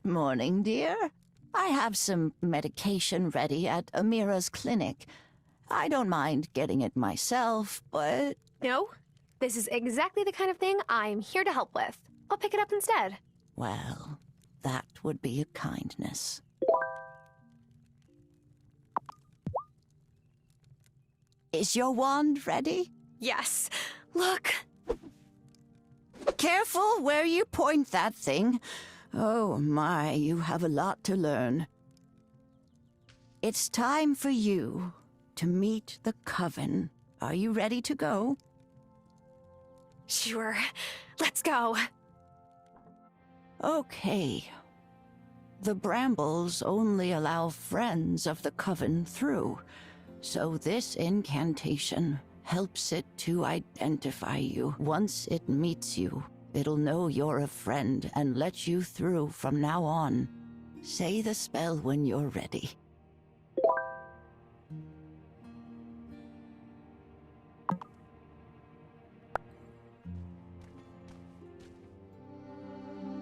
morning, dear. I have some medication ready at Amira's clinic. I don't mind getting it myself, but... No, this is exactly the kind of thing I'm here to help with. I'll pick it up instead. Well, that would be a kindness. Is your wand ready? Yes. Look. Careful where you point that thing. Oh my, you have a lot to learn. It's time for you to meet the Coven. Are you ready to go? Sure. Let's go. Okay. The brambles only allow friends of the Coven through, so this incantation helps it to identify you. Once it meets you, it'll know you're a friend and let you through from now on. Say the spell when you're ready.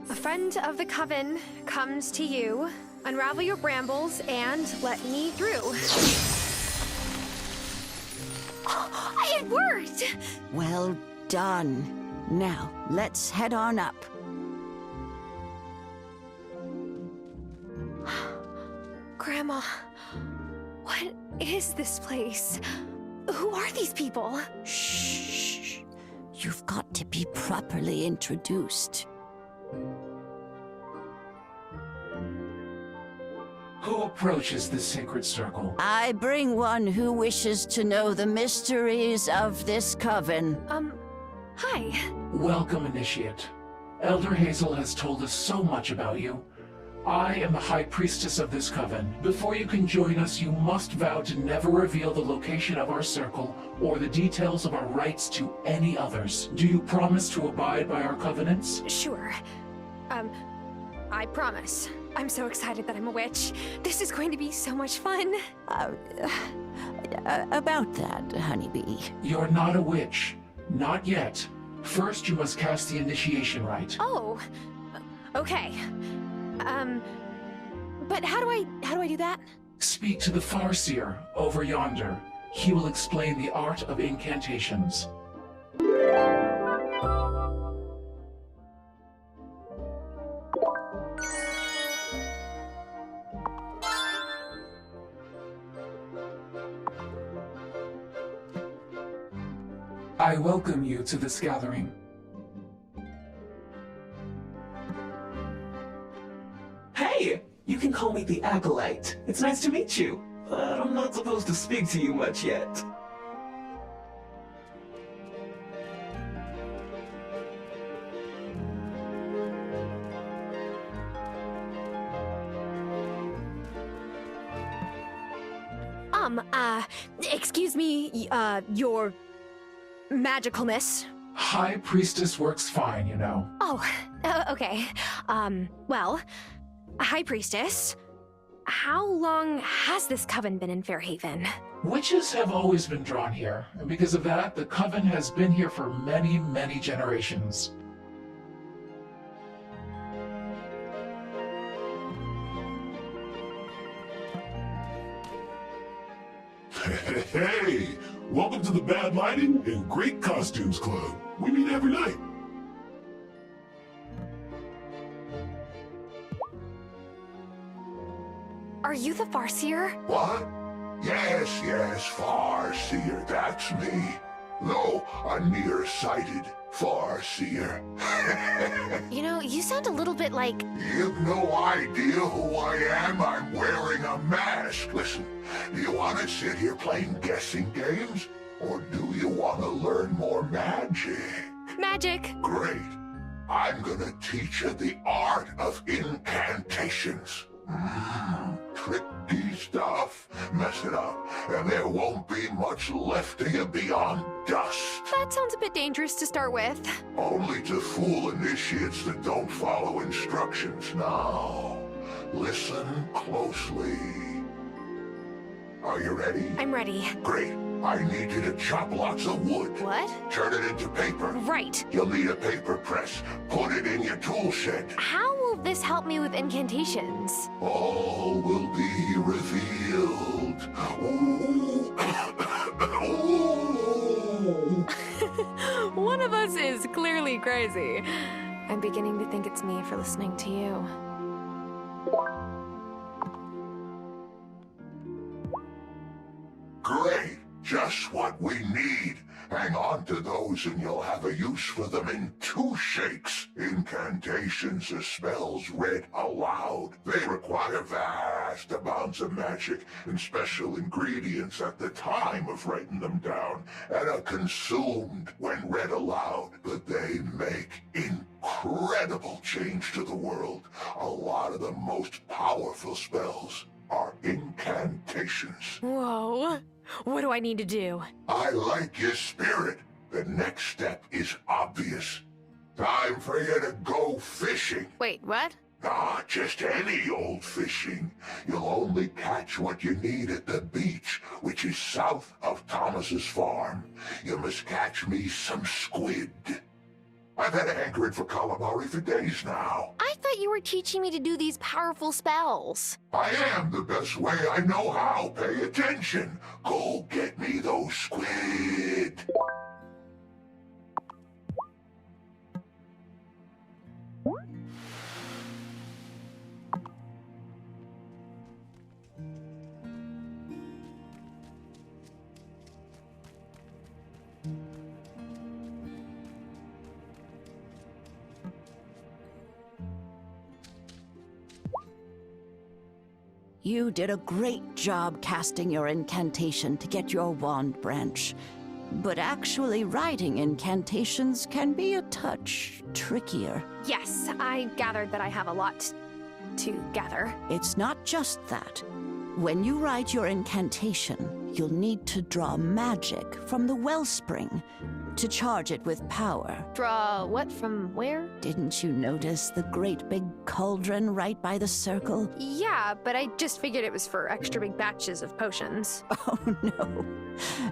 A friend of the Coven comes to you. Unravel your brambles and let me through. It worked! Well done. Now, let's head on up. Grandma, what is this place? Who are these people? Shh. You've got to be properly introduced. Who approaches this sacred circle? I bring one who wishes to know the mysteries of this Coven. Hi. Welcome, Initiate. Elder Hazel has told us so much about you. I am the High Priestess of this Coven. Before you can join us, you must vow to never reveal the location of our circle or the details of our rites to any others. Do you promise to abide by our covenants? Sure. I promise. I'm so excited that I'm a witch. This is going to be so much fun. About that, honeybee. You're not a witch. Not yet. First, you must cast the initiation rite. Oh, okay. But how do I do that? Speak to the Farseer over yonder. He will explain the art of incantations. I welcome you to this gathering. Hey! You can call me the Acolyte. It's nice to meet you. But I'm not supposed to speak to you much yet. Excuse me, your magicalness. High Priestess works fine, you know. Oh, okay. Well, High Priestess, how long has this Coven been in Fairhaven? Witches have always been drawn here, and because of that, the Coven has been here for many, many generations. Hey! Welcome to the Bad Lighting and Great Costumes Club. We meet every night. Are you the Farseer? What? Yes, Farseer, that's me. Though a nearsighted Farseer. You know, you sound a little bit like... You've no idea who I am. I'm wearing a mask. Listen, do you want to sit here playing guessing games? Or do you want to learn more magic? Magic. Great. I'm gonna teach you the art of incantations. Tricky stuff. Mess it up, and there won't be much left of you beyond dust. That sounds a bit dangerous to start with. Only to fool initiates that don't follow instructions. Now, listen closely. Are you ready? I'm ready. Great. I need you to chop lots of wood. What? Turn it into paper. Right. You'll need a paper press. Put it in your tool shed. How will this help me with incantations? All will be revealed. Ooh. Ooh. One of us is clearly crazy. I'm beginning to think it's me for listening to you. Great! Just what we need. Hang on to those and you'll have a use for them in 2 shakes. Incantations are spells read aloud. They require vast amounts of magic and special ingredients at the time of writing them down, and are consumed when read aloud. But they make incredible change to the world. A lot of the most powerful spells are incantations. Whoa. What do I need to do? I like your spirit. The next step is obvious. Time for you to go fishing. Wait, what? Not just any old fishing. You'll only catch what you need at the beach, which is south of Thomas's farm. You must catch me some squid. I've had a hankering for calamari for days now. I thought you were teaching me to do these powerful spells. I am the best way I know how. Pay attention. Go get me those squid. You did a great job casting your incantation to get your wand branch. But actually writing incantations can be a touch trickier. Yes, I gathered that I have a lot to gather. It's not just that. When you write your incantation, you'll need to draw magic from the wellspring to charge it with power. Draw what from where? Didn't you notice the great big cauldron right by the circle? Yeah, but I just figured it was for extra big batches of potions. Oh,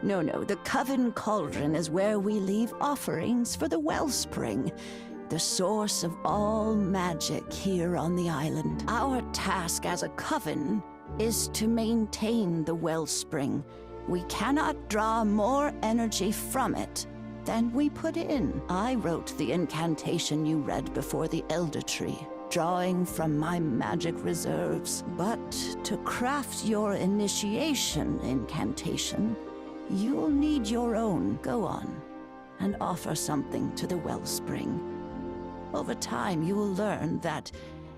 no. No. The Coven Cauldron is where we leave offerings for the wellspring, the source of all magic here on the island. Our task as a coven is to maintain the wellspring. We cannot draw more energy from it than we put in. I wrote the incantation you read before the Elder Tree, drawing from my magic reserves. But to craft your initiation incantation, you'll need your own. Go on and offer something to the wellspring. Over time, you will learn that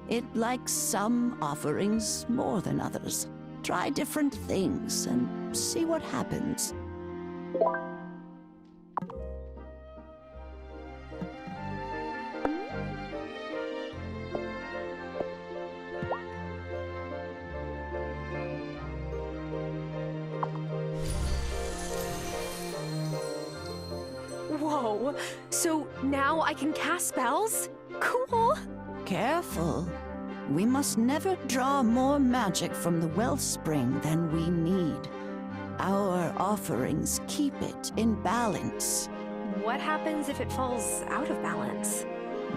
it likes some offerings more than others. Try different things and see what happens. Whoa, so now I can cast spells? Cool. Careful. We must never draw more magic from the wellspring than we need. Our offerings keep it in balance. What happens if it falls out of balance?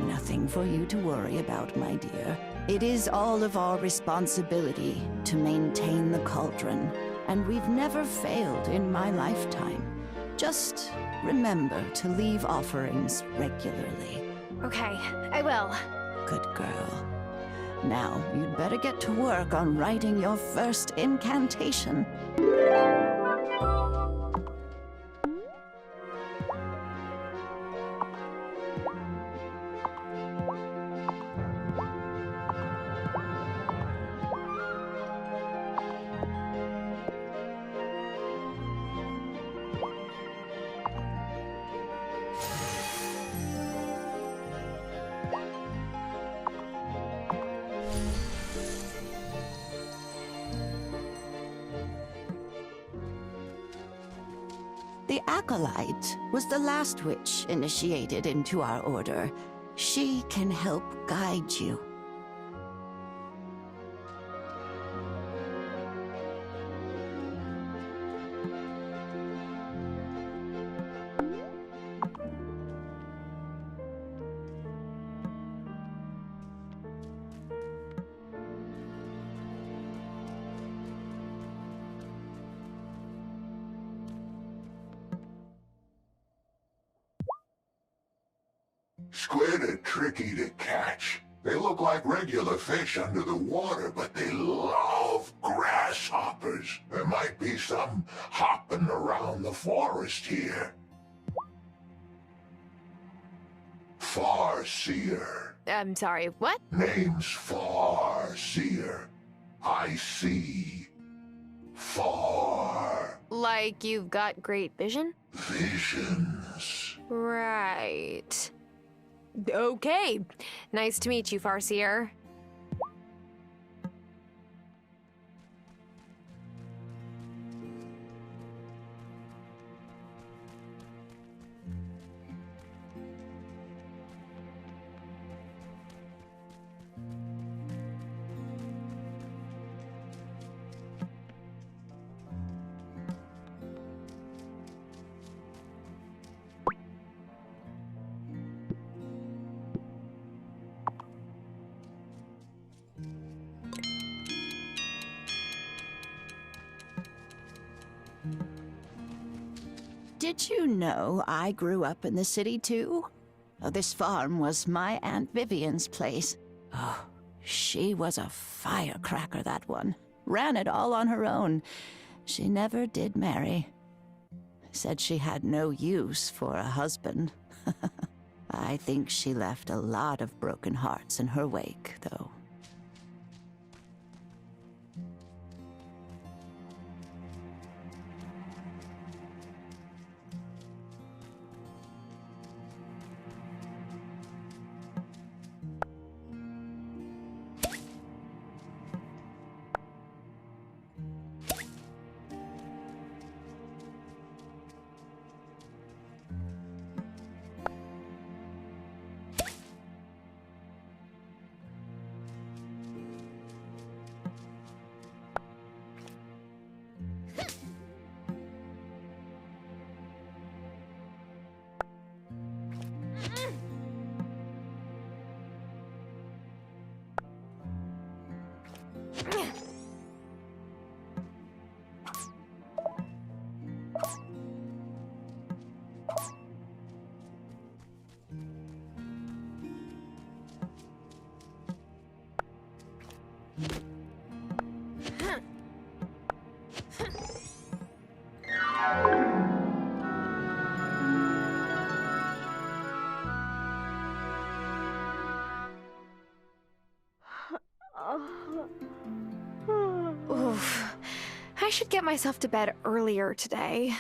Nothing for you to worry about, my dear. It is all of our responsibility to maintain the cauldron, and we've never failed in my lifetime. Just remember to leave offerings regularly. Okay, I will. Good girl. Now, you'd better get to work on writing your first incantation. The Acolyte was the last witch initiated into our order. She can help guide you. Squid are tricky to catch. They look like regular fish under the water, but they love grasshoppers. There might be some hopping around the forest here. Farseer. I'm sorry, what? Name's Farseer. I see. Far. Like you've got great vision? Visions. Right. Okay. Nice to meet you, Farseer. Did you know I grew up in the city too? Oh, this farm was my Aunt Vivian's place. Oh, she was a firecracker, that one. Ran it all on her own. She never did marry. Said she had no use for a husband. I think she left a lot of broken hearts in her wake, though. Oof. I should get myself to bed earlier today.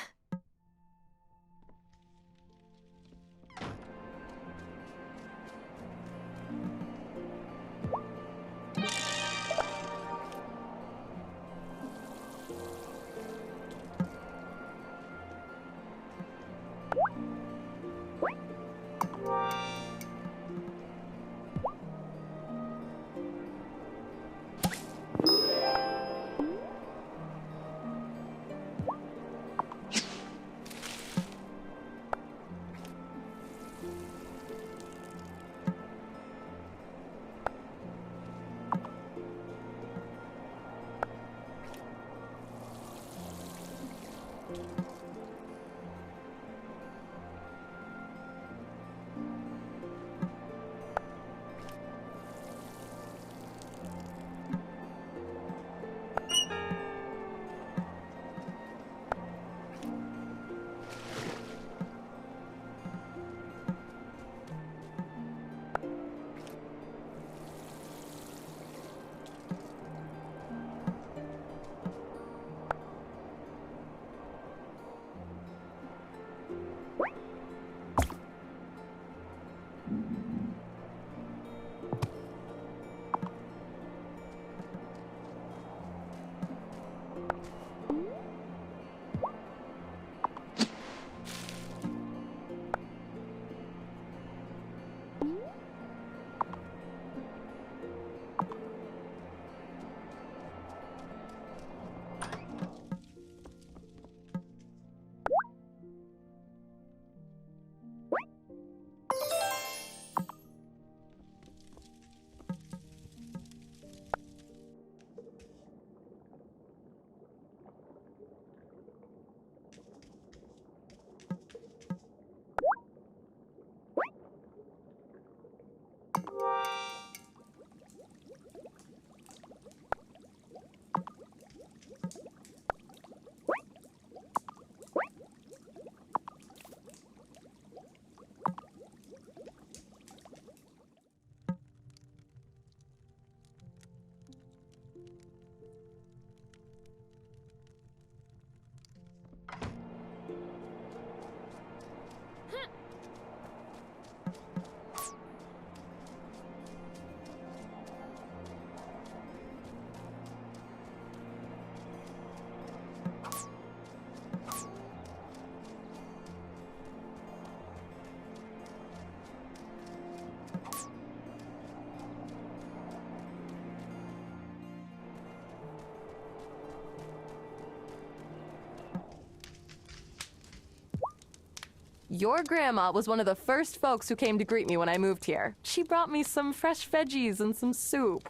Your grandma was one of the first folks who came to greet me when I moved here. She brought me some fresh veggies and some soup.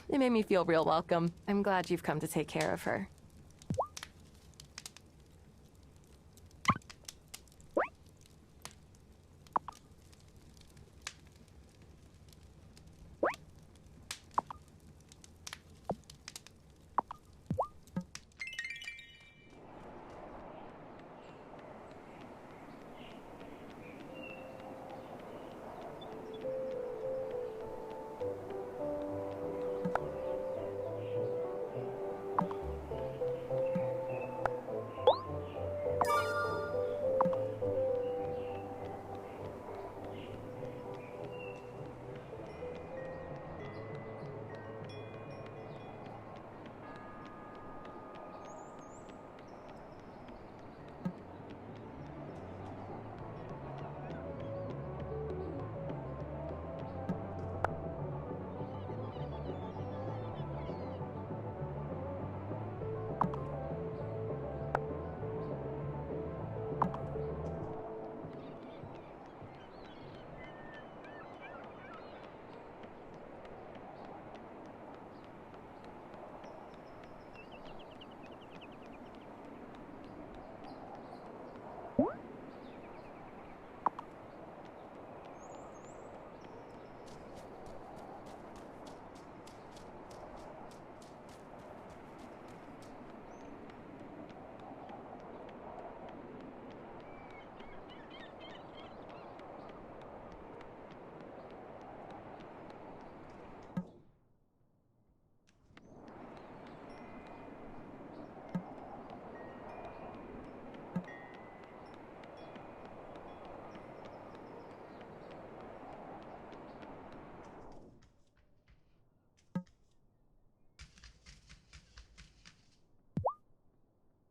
It made me feel real welcome. I'm glad you've come to take care of her.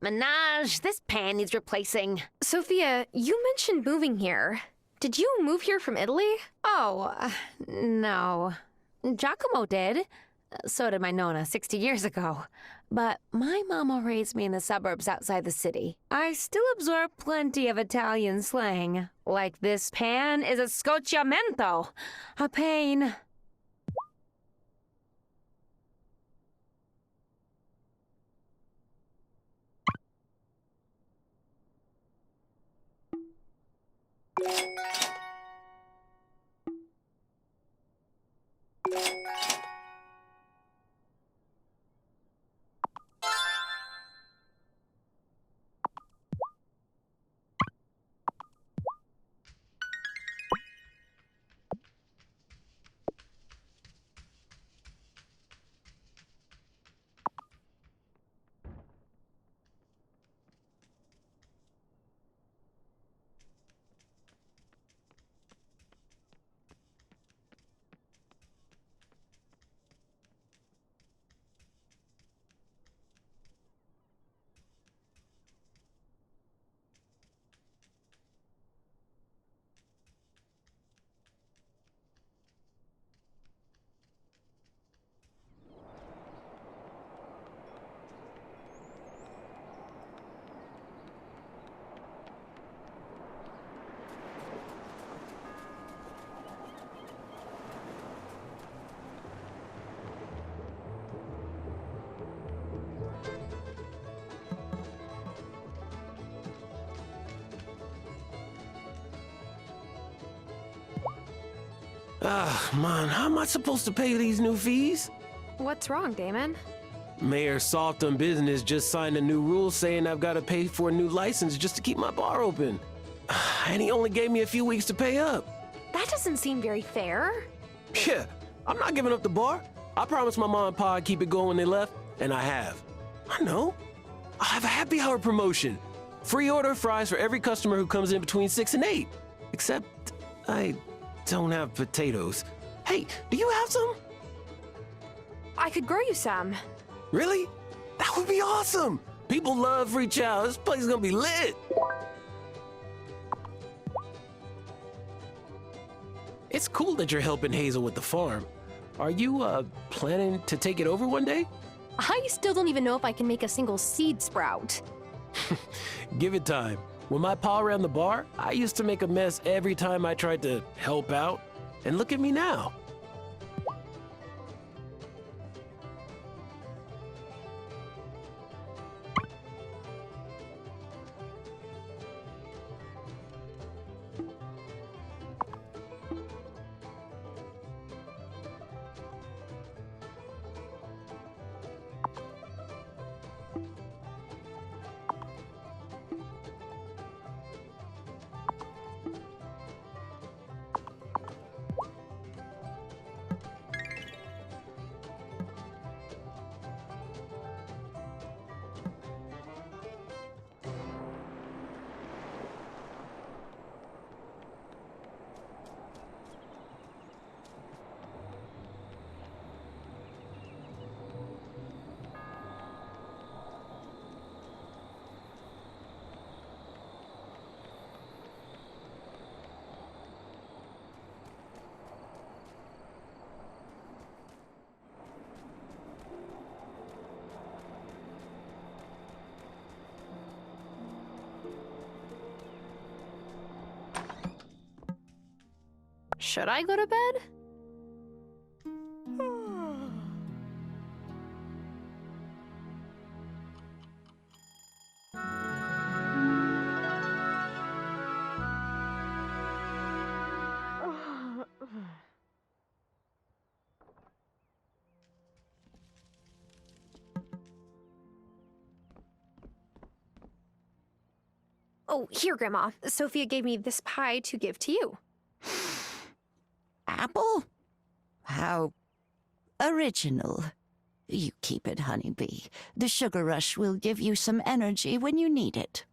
Minaj, this pan needs replacing. Sophia, you mentioned moving here. Did you move here from Italy? Oh, no. Giacomo did. So did my Nonna 60 years ago. But my mama raised me in the suburbs outside the city. I still absorb plenty of Italian slang. Like this pan is a scocciamento. A pain. Ah, man, how am I supposed to pay these new fees? What's wrong, Damon? Mayor Soft on Business just signed a new rule saying I've got to pay for a new license just to keep my bar open. And he only gave me a few weeks to pay up. That doesn't seem very fair. Yeah, I'm not giving up the bar. I promised my mom and pa I'd keep it going when they left, and I have. I know. I have a happy hour promotion. Free order of fries for every customer who comes in between 6 and 8. Except I don't have potatoes. Hey, do you have some? I could grow you some. Really? That would be awesome! People love free chow. This place is gonna be lit! It's cool that you're helping Hazel with the farm. Are you, planning to take it over one day? I still don't even know if I can make a single seed sprout. Give it time. When my pa ran the bar, I used to make a mess every time I tried to help out. And look at me now. Should I go to bed? Oh, here, Grandma. Sophia gave me this pie to give to you. Apple? How original. You keep it, honeybee. The sugar rush will give you some energy when you need it.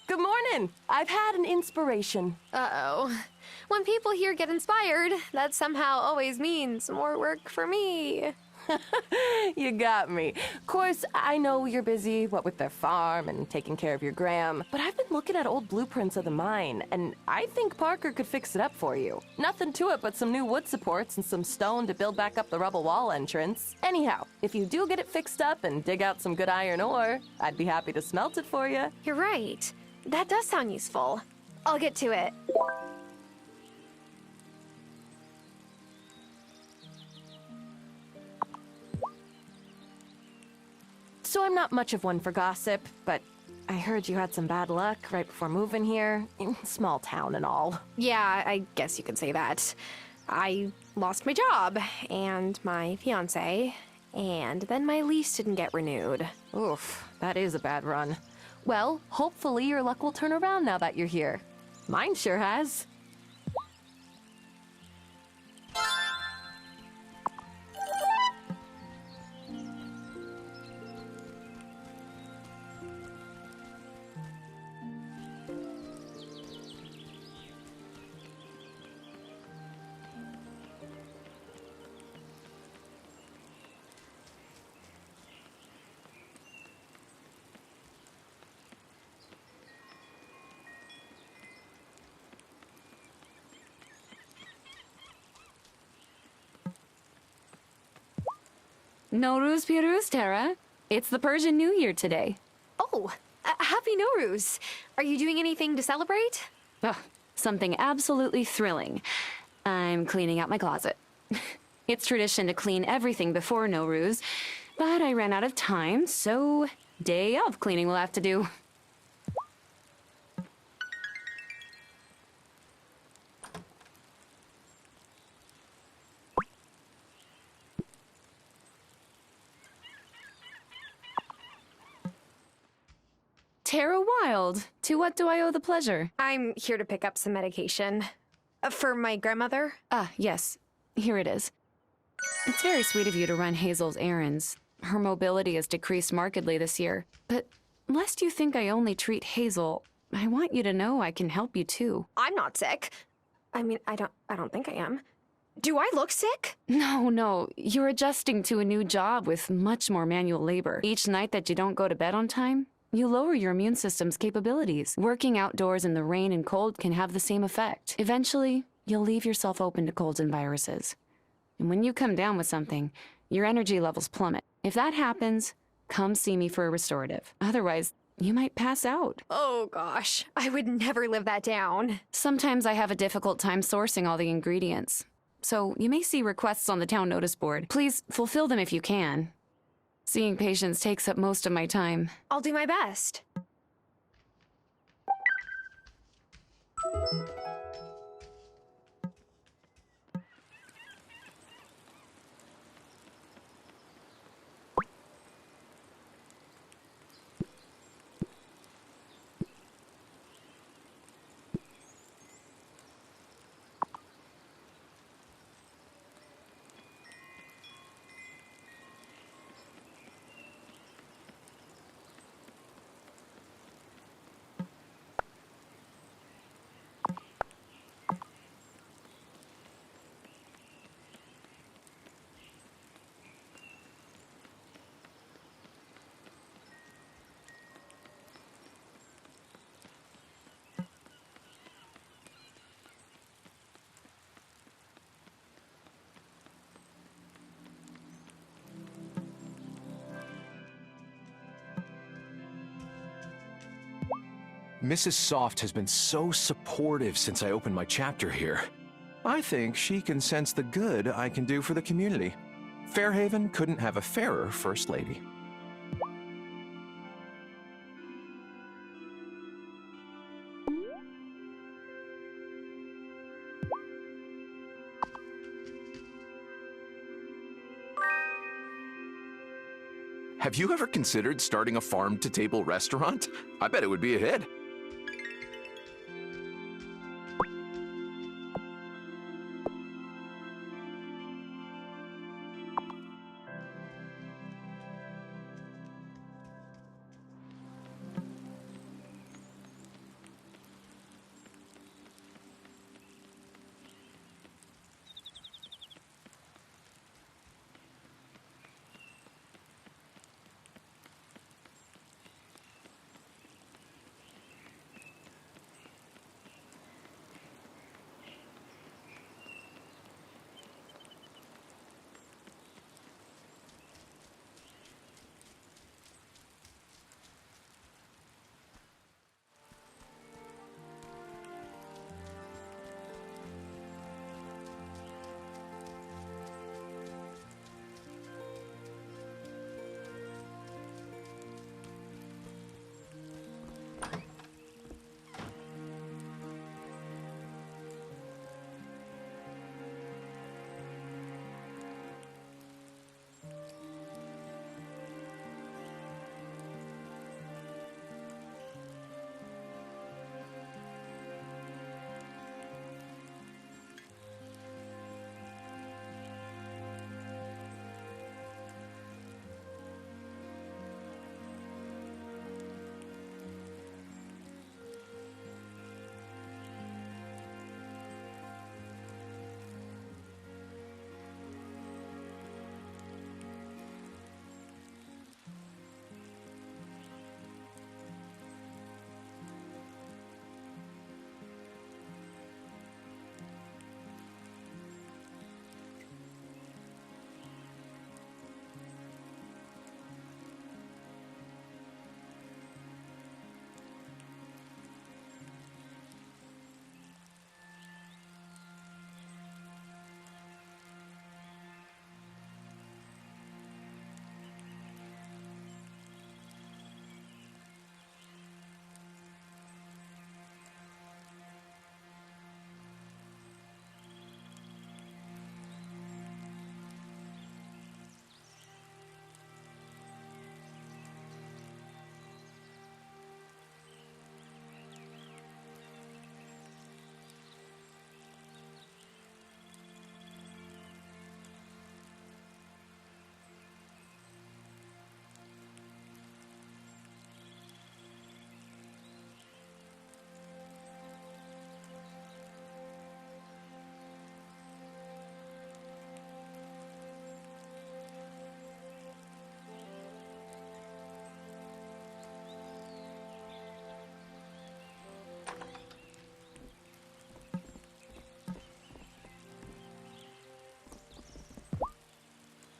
Good morning! I've had an inspiration. Uh-oh. When people here get inspired, that somehow always means more work for me. You got me. Of course, I know you're busy, what with their farm and taking care of your gram, but I've been looking at old blueprints of the mine, and I think Parker could fix it up for you. Nothing to it but some new wood supports and some stone to build back up the rubble wall entrance. Anyhow, if you do get it fixed up and dig out some good iron ore, I'd be happy to smelt it for you. You're right. That does sound useful. I'll get to it. So I'm not much of one for gossip, but I heard you had some bad luck right before moving here. Small town and all. Yeah, I guess you could say that. I lost my job and my fiance, and then my lease didn't get renewed. Oof, that is a bad run. Well, hopefully your luck will turn around now that you're here. Mine sure has. Nowruz Piruz, Tara. It's the Persian New Year today. Oh, happy Nowruz. Are you doing anything to celebrate? Ugh, something absolutely thrilling. I'm cleaning out my closet. It's tradition to clean everything before Nowruz, but I ran out of time, so day of cleaning will have to do. Tara Wylde. To what do I owe the pleasure? I'm here to pick up some medication. For my grandmother? Ah, yes. Here it is. It's very sweet of you to run Hazel's errands. Her mobility has decreased markedly this year. But lest you think I only treat Hazel, I want you to know I can help you too. I'm not sick. I mean, I don't think I am. Do I look sick? No. You're adjusting to a new job with much more manual labor. Each night that you don't go to bed on time, you lower your immune system's capabilities. Working outdoors in the rain and cold can have the same effect. Eventually, you'll leave yourself open to colds and viruses. And when you come down with something, your energy levels plummet. If that happens, come see me for a restorative. Otherwise, you might pass out. Oh gosh, I would never live that down. Sometimes I have a difficult time sourcing all the ingredients. So you may see requests on the town notice board. Please fulfill them if you can. Seeing patients takes up most of my time. I'll do my best. Mrs. Soft has been so supportive since I opened my chapter here. I think she can sense the good I can do for the community. Fairhaven couldn't have a fairer First Lady. Have you ever considered starting a farm-to-table restaurant? I bet it would be a hit.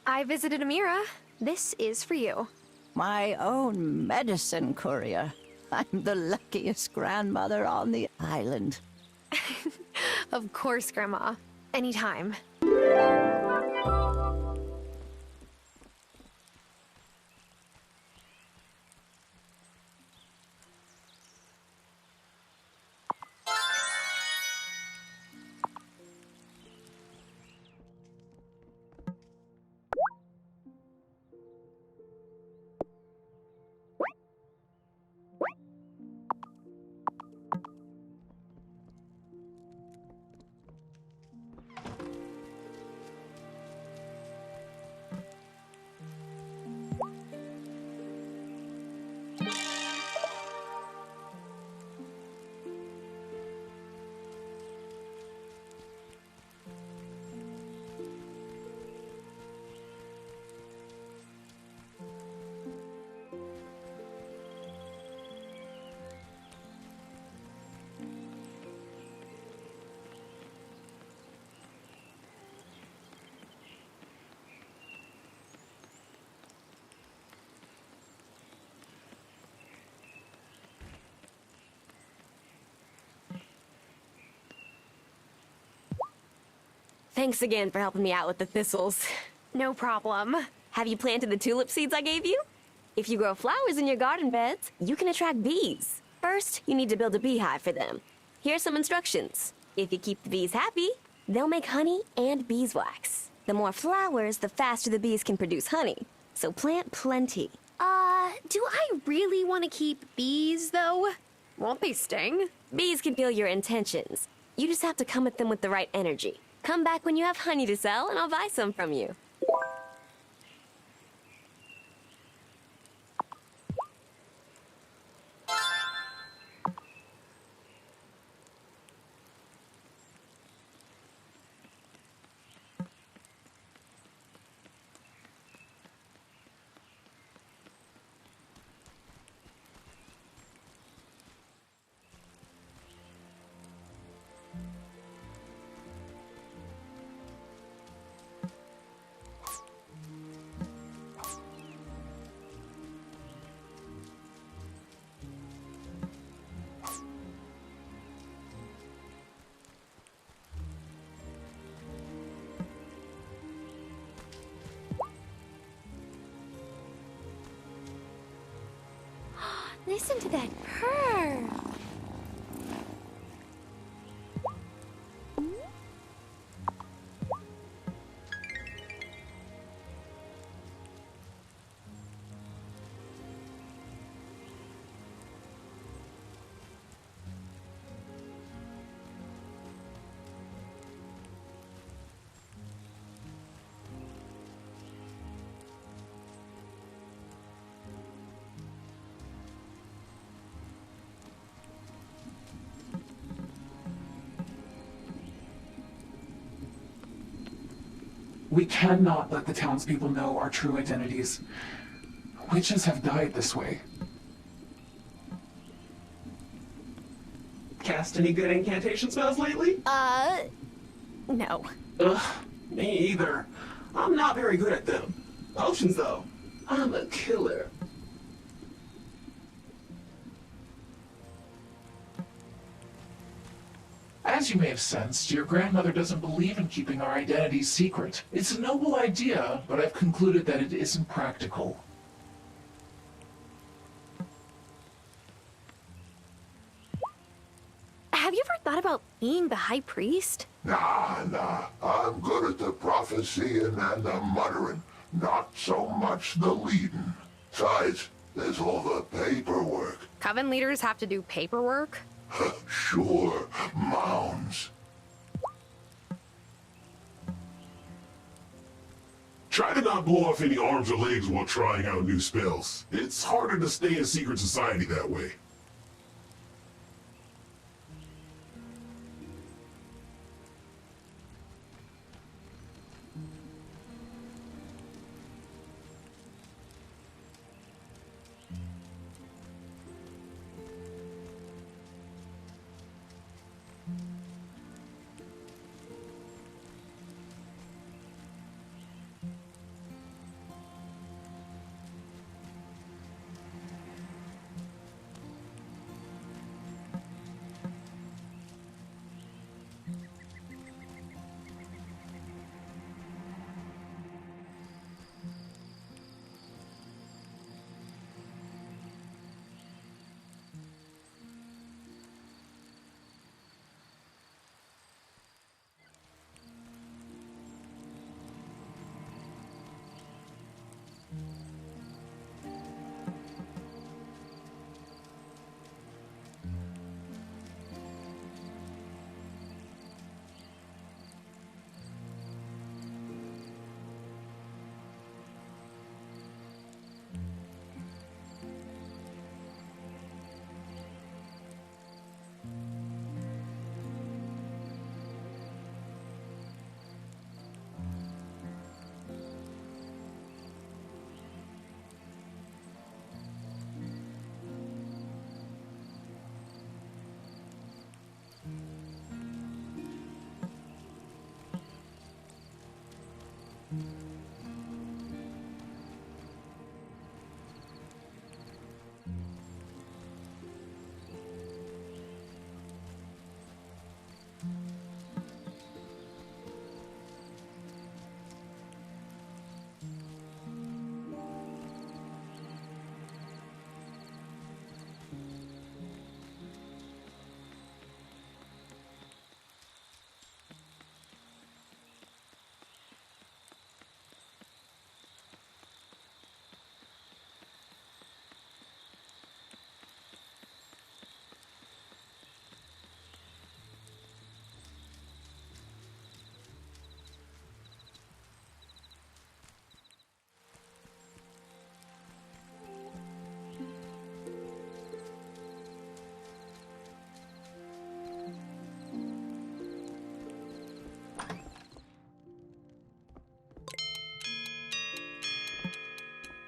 I visited Amira. This is for you. My own medicine courier. I'm the luckiest grandmother on the island. Of course, Grandma. Anytime. Thanks again for helping me out with the thistles. No problem. Have you planted the tulip seeds I gave you? If you grow flowers in your garden beds, you can attract bees. First, you need to build a beehive for them. Here's some instructions. If you keep the bees happy, they'll make honey and beeswax. The more flowers, the faster the bees can produce honey. So plant plenty. Do I really want to keep bees, though? Won't they sting? Bees can feel your intentions. You just have to come at them with the right energy. Come back when you have honey to sell, and I'll buy some from you. Listen to that purr. We cannot let the townspeople know our true identities. Witches have died this way. Cast any good incantation spells lately? No. Ugh, me either. I'm not very good at them. Potions, though. I'm a killer. As you may have sensed, your grandmother doesn't believe in keeping our identities secret. It's a noble idea, but I've concluded that it isn't practical. Have you ever thought about being the High Priest? Nah. I'm good at the prophesying and the muttering, not so much the leading. Besides, there's all the paperwork. Coven leaders have to do paperwork? Sure, mounds. Try to not blow off any arms or legs while trying out new spells. It's harder to stay in secret society that way.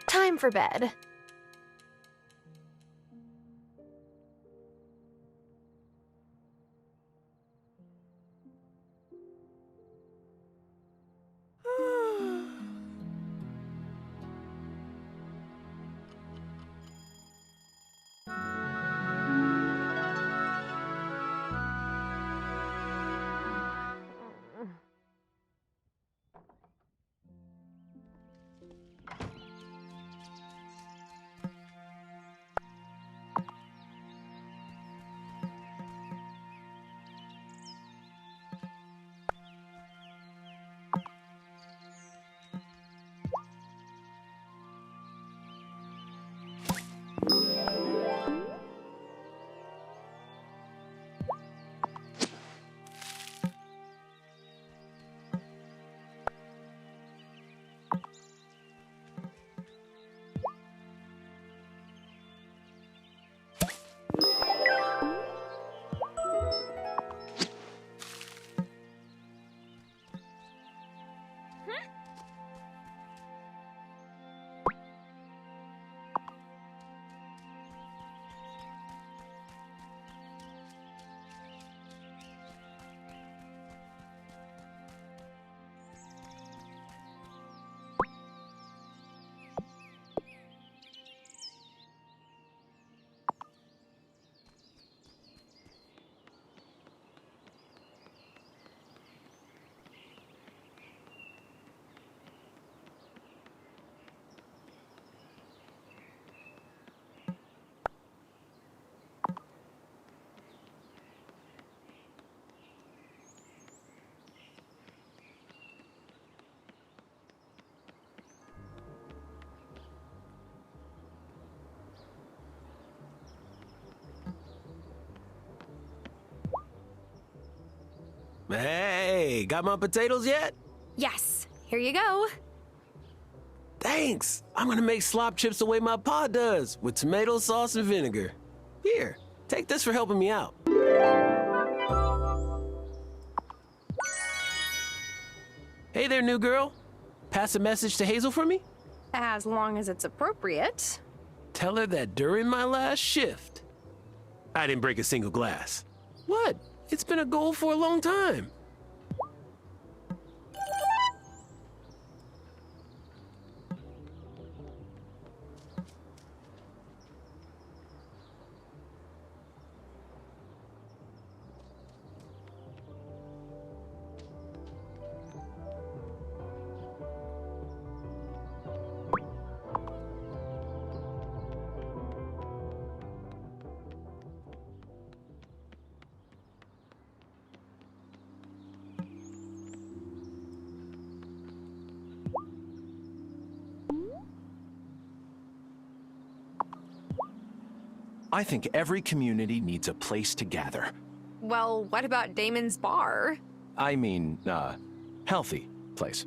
Time for bed. Hey, got my potatoes yet? Yes, here you go. Thanks. I'm gonna make slop chips the way my pa does, with tomato sauce and vinegar. Here, take this for helping me out. Hey there, new girl. Pass a message to Hazel for me? As long as it's appropriate. Tell her that during my last shift, I didn't break a single glass. What? It's been a goal for a long time. I think every community needs a place to gather. Well, what about Damon's bar? I mean, healthy place.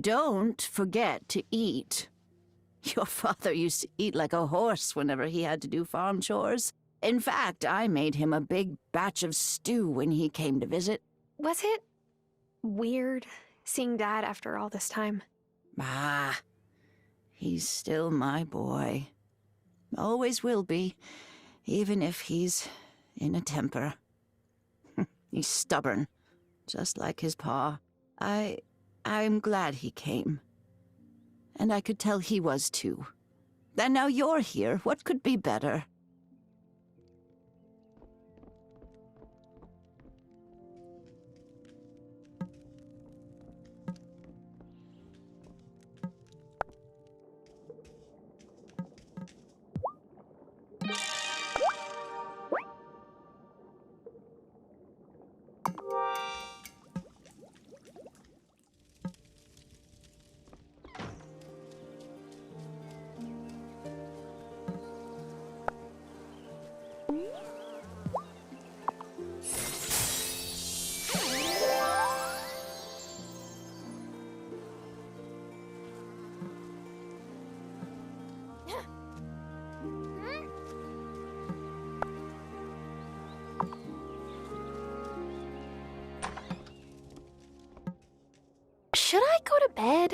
don't forget to eat. Your father used to eat like a horse whenever he had to do farm chores. In fact, I made him a big batch of stew when he came to visit. Was it weird seeing Dad after all this time? Ah, he's still my boy. Always will be, even if he's in a temper. He's stubborn, just like his pa. I'm glad he came. And I could tell he was too. And now you're here. What could be better? Should I go to bed?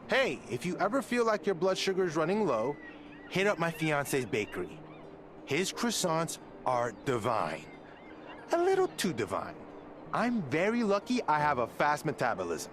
Hey, if you ever feel like your blood sugar is running low, hit up my fiance's bakery. His croissants are divine. A little too divine. I'm very lucky I have a fast metabolism.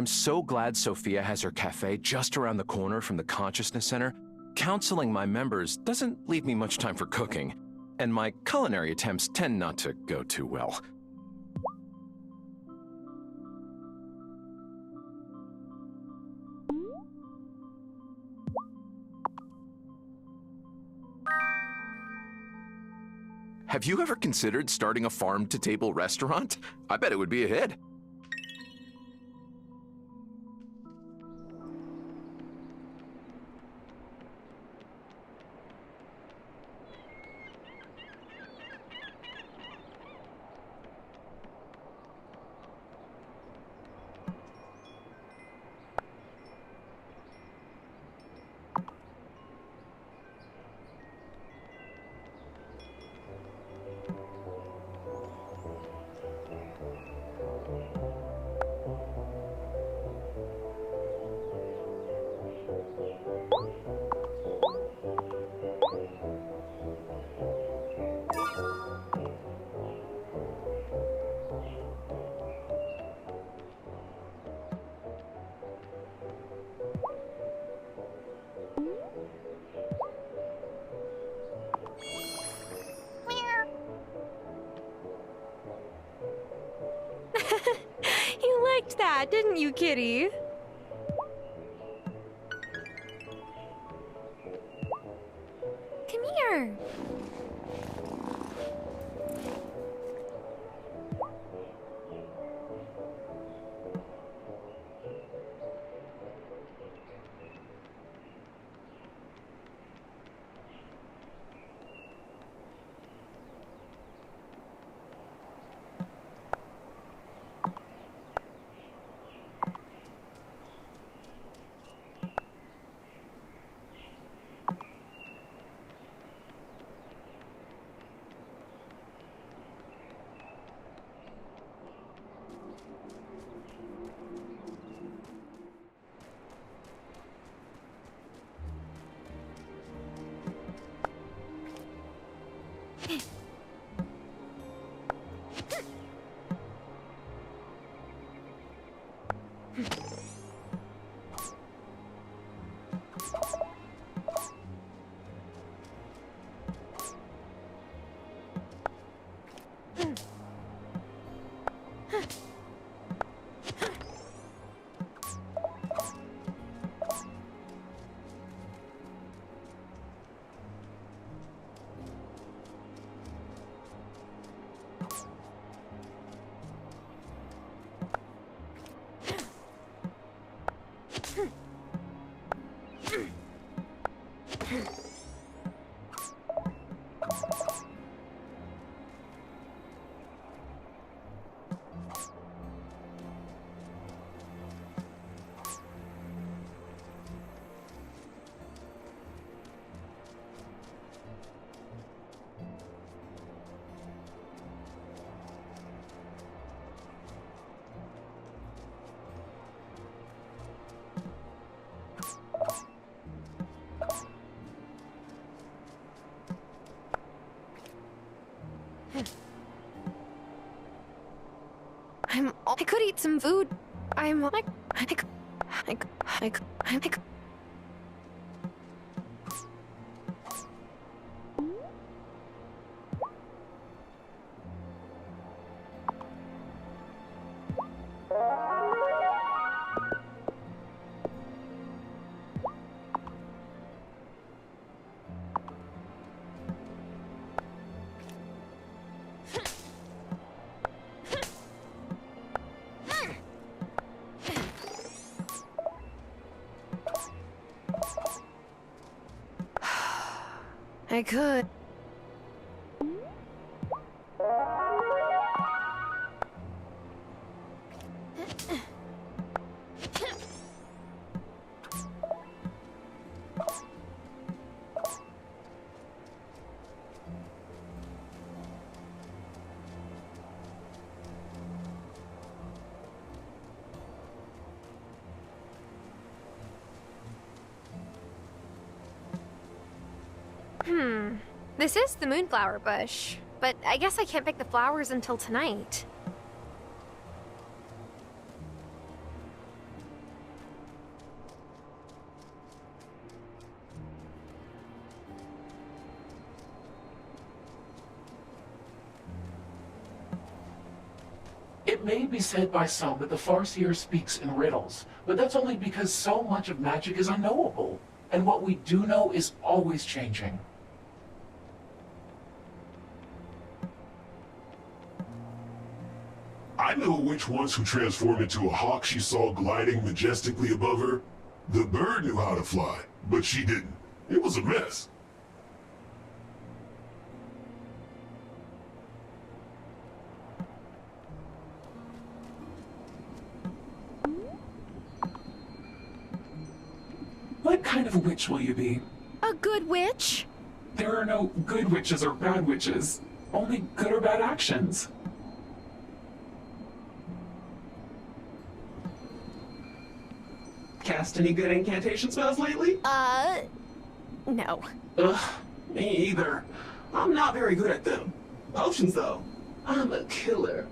I'm so glad Sophia has her cafe just around the corner from the Consciousness Center. Counseling my members doesn't leave me much time for cooking, and my culinary attempts tend not to go too well. Have you ever considered starting a farm-to-table restaurant? I bet it would be a hit. You liked that, didn't you, kitty? Come here. I could eat some food. I'm like, I could. This is the moonflower bush, but I guess I can't pick the flowers until tonight. It may be said by some that the Farseer speaks in riddles, but that's only because so much of magic is unknowable, and what we do know is always changing. I know which ones who transformed into a hawk she saw gliding majestically above her. The bird knew how to fly, but she didn't. It was a mess. What kind of witch will you be? A good witch? There are no good witches or bad witches, only good or bad actions. Cast any good incantation spells lately? No. Ugh, me either. I'm not very good at them. Potions, though. I'm a killer.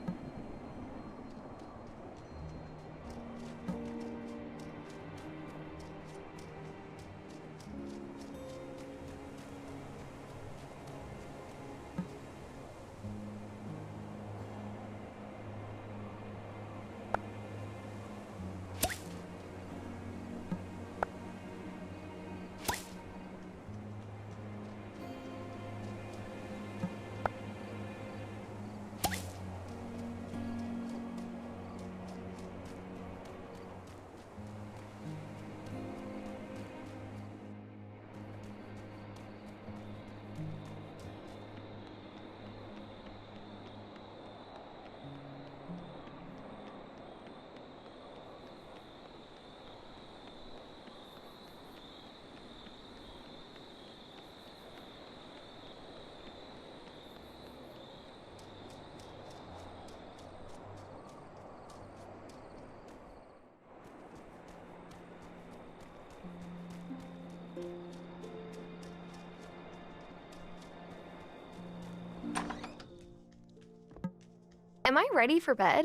Am I ready for bed?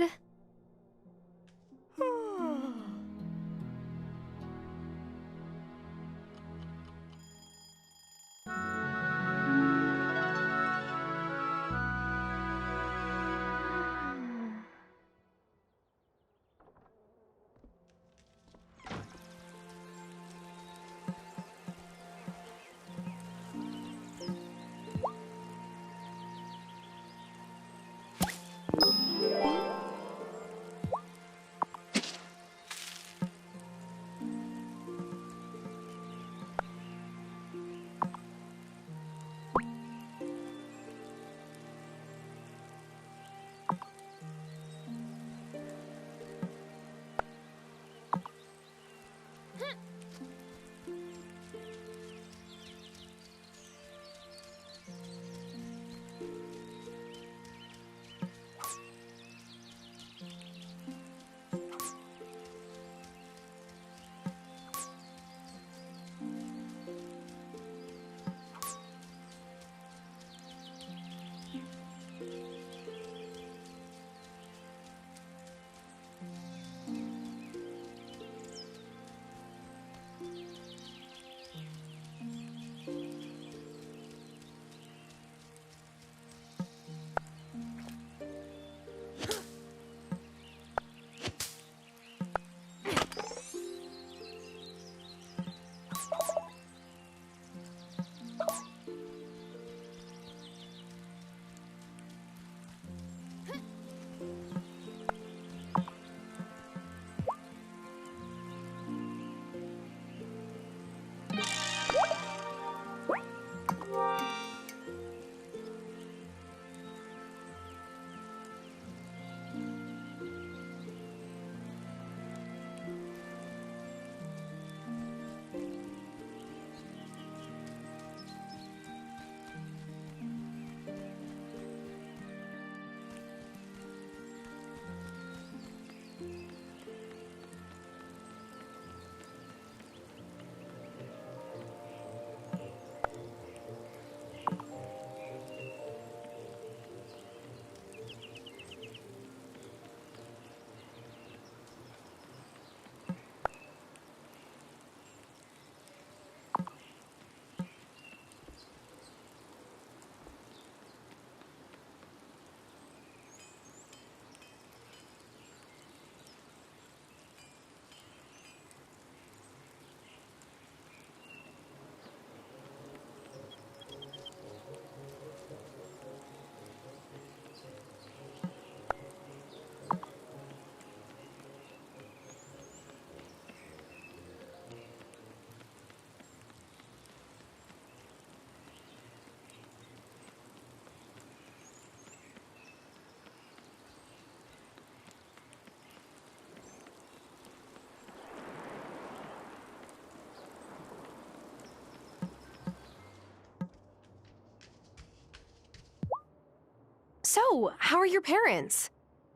Oh, how are your parents?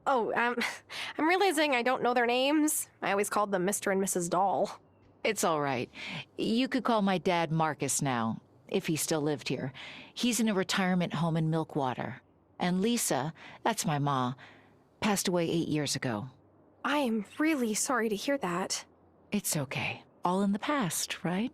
Oh, I'm realizing I don't know their names. I always called them Mr. and Mrs. Doll. It's all right. You could call my dad Marcus now, if he still lived here. He's in a retirement home in Milkwater. And Lisa, that's my ma, passed away 8 years ago. I am really sorry to hear that. It's okay. All in the past, right?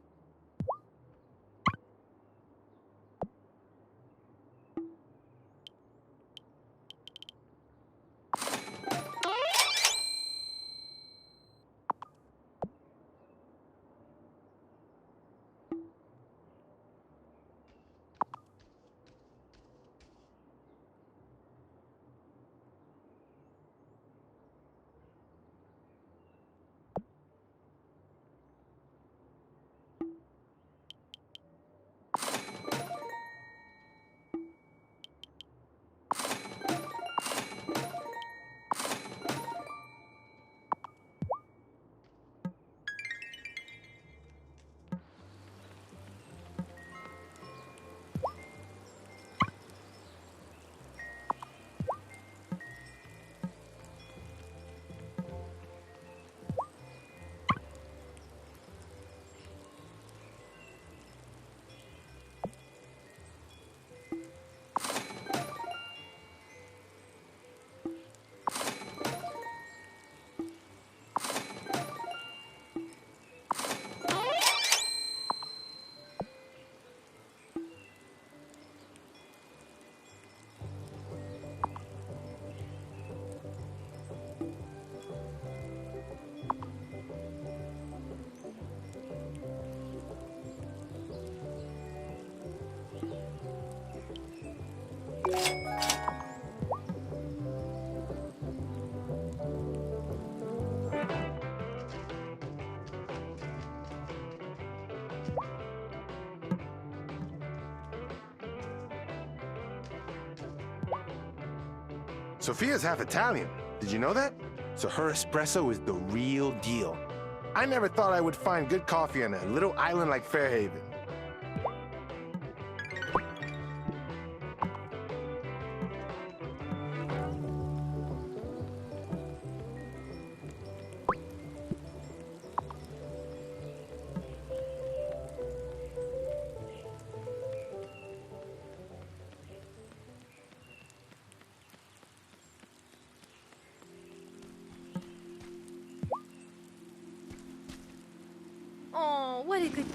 Sophia's half Italian. Did you know that? So her espresso is the real deal. I never thought I would find good coffee on a little island like Fairhaven. Oh, what a good...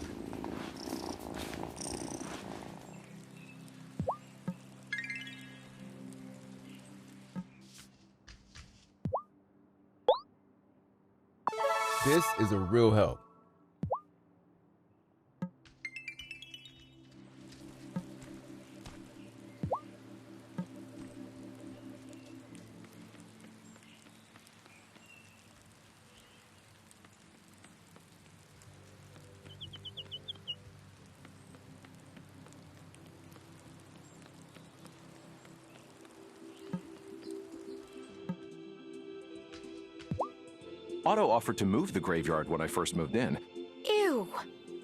This is a real help. Otto offered to move the graveyard when I first moved in. Ew.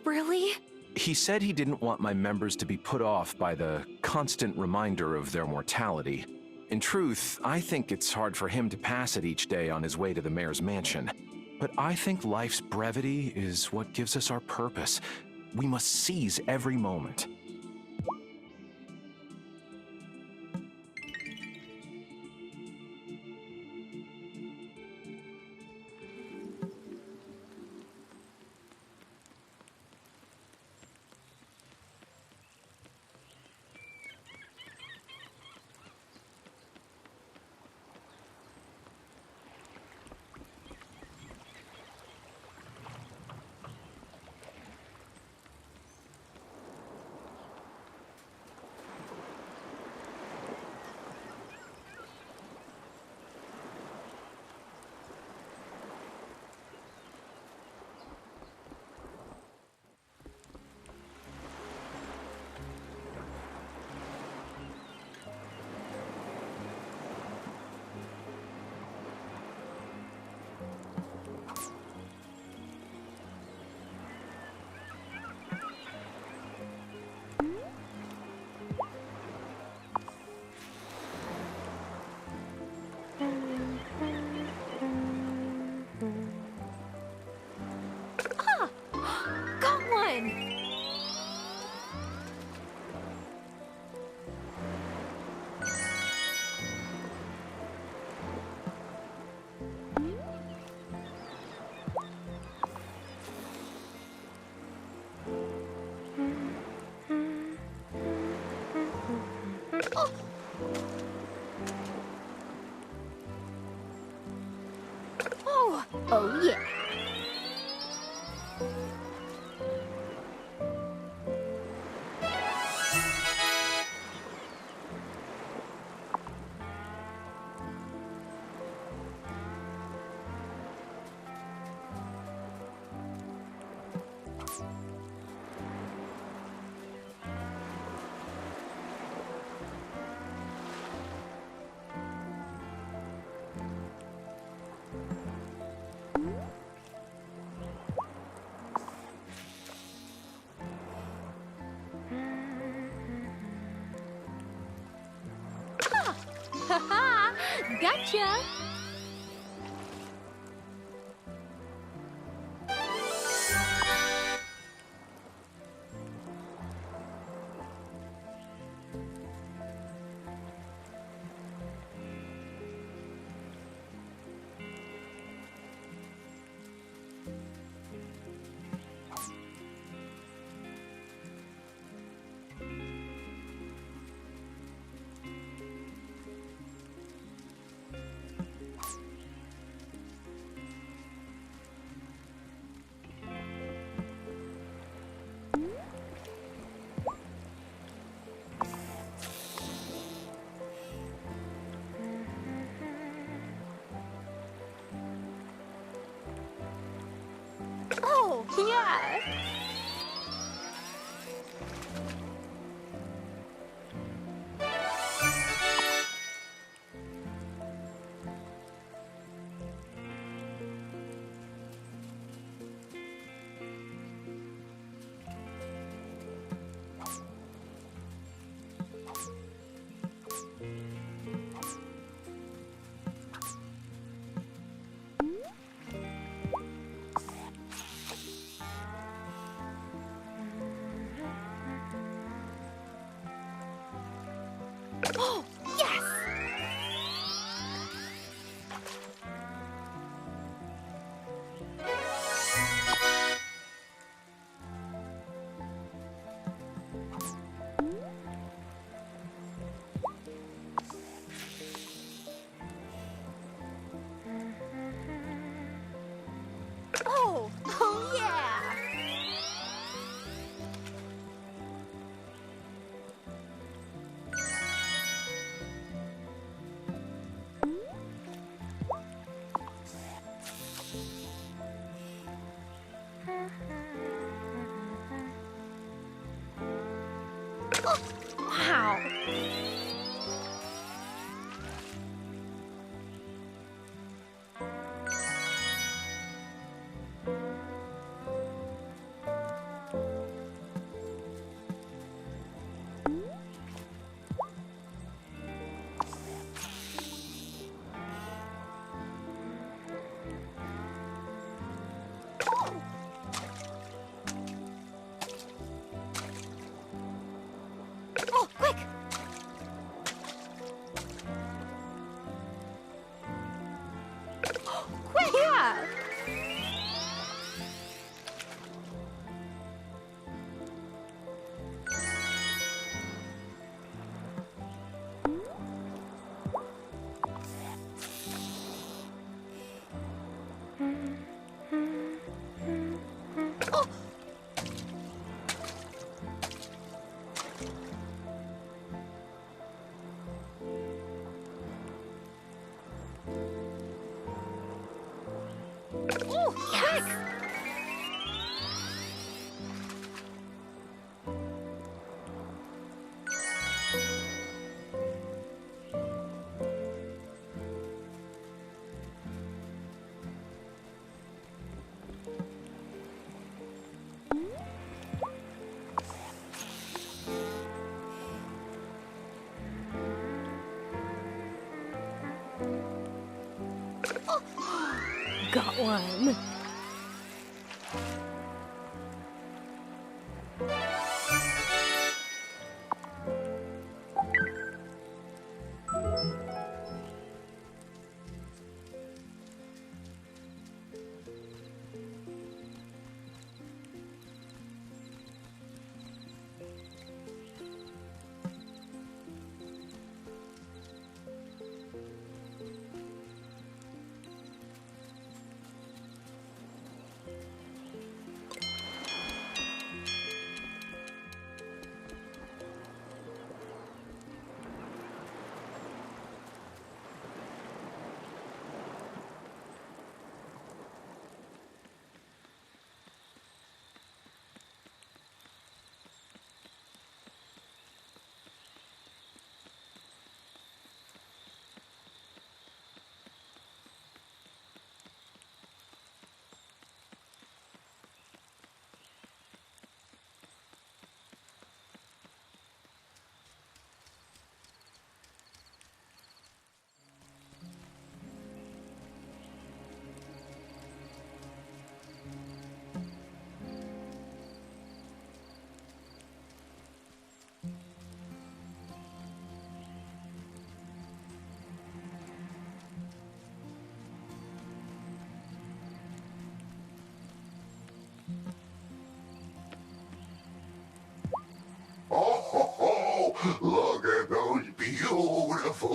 Really? He said he didn't want my members to be put off by the constant reminder of their mortality. In truth, I think it's hard for him to pass it each day on his way to the mayor's mansion. But I think life's brevity is what gives us our purpose. We must seize every moment. Oh yeah. Haha! Gotcha! Oh, yeah. Oh, yes! Oh yeah! Wow! Oh, quick! Quick! Yeah! Oh! Oh, quick! Got one.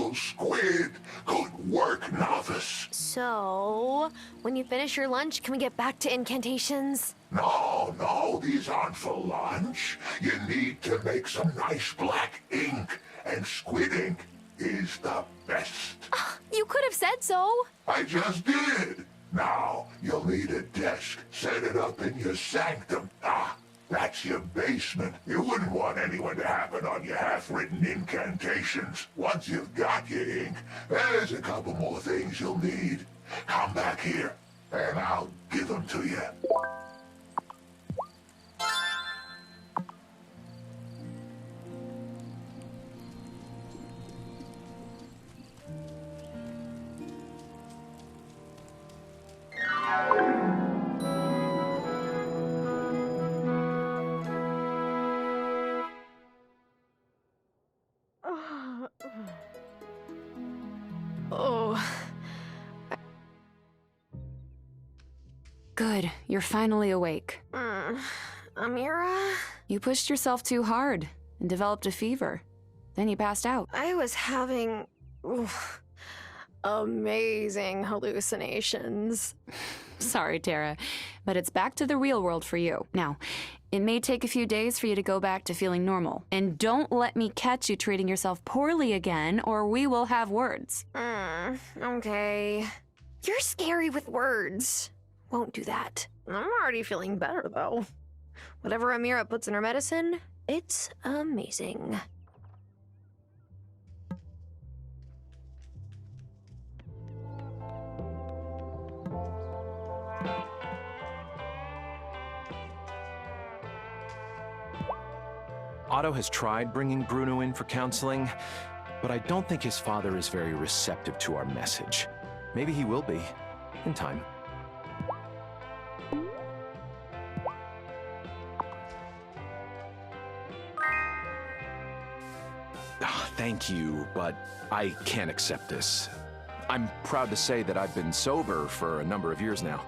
little squid. Good work, novice. So, when you finish your lunch, can we get back to incantations? No, these aren't for lunch. You need to make some nice black ink, and squid ink is the best. You could have said so. I just did. Now, you'll need a desk. Set it up in your sanctum. That's your basement. You wouldn't want anyone to happen on your half-written incantations. Once you've got your ink, there's a couple more things you'll need. Come back here, and I'll give them to you. Good, you're finally awake. Amira? You pushed yourself too hard and developed a fever. Then you passed out. I was having amazing hallucinations. Sorry, Tara, but it's back to the real world for you. Now, it may take a few days for you to go back to feeling normal. And don't let me catch you treating yourself poorly again, or we will have words. Okay. You're scary with words. Won't do that. I'm already feeling better, though. Whatever Amira puts in her medicine, it's amazing. Otto has tried bringing Bruno in for counseling, but I don't think his father is very receptive to our message. Maybe he will be, in time. Thank you, but I can't accept this. I'm proud to say that I've been sober for a number of years now.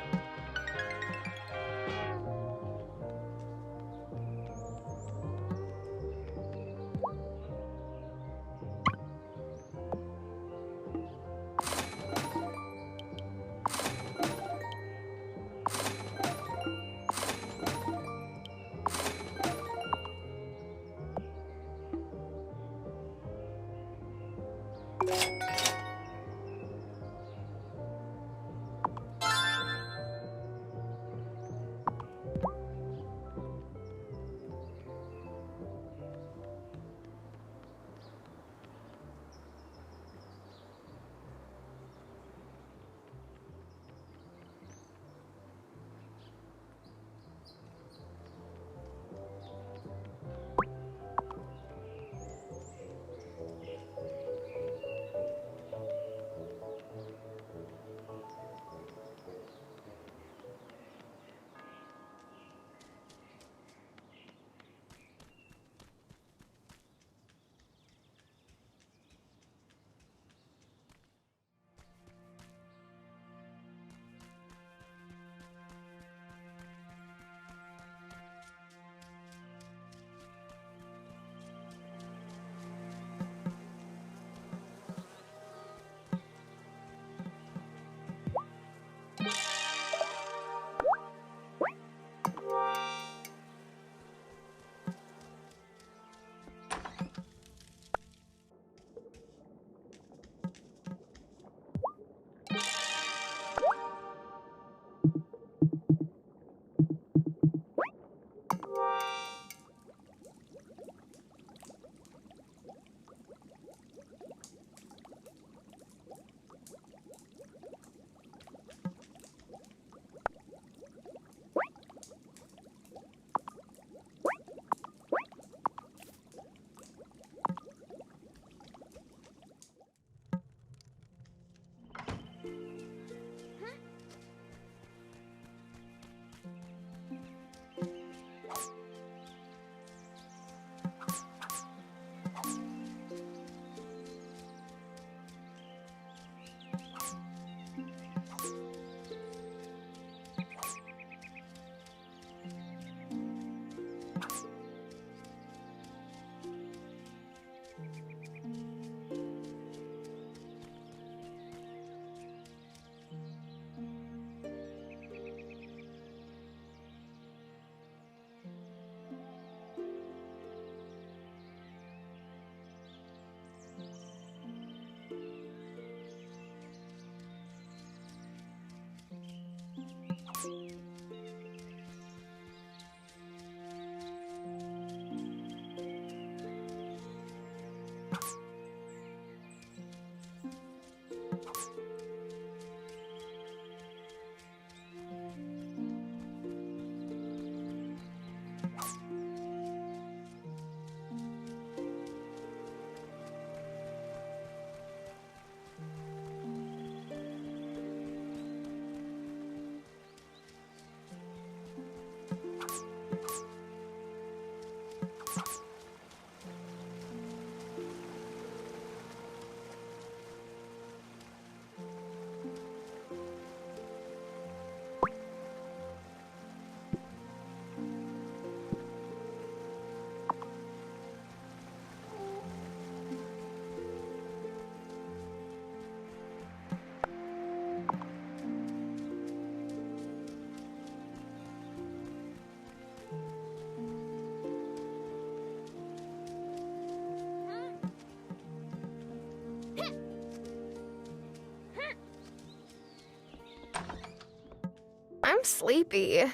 I'm sleepy.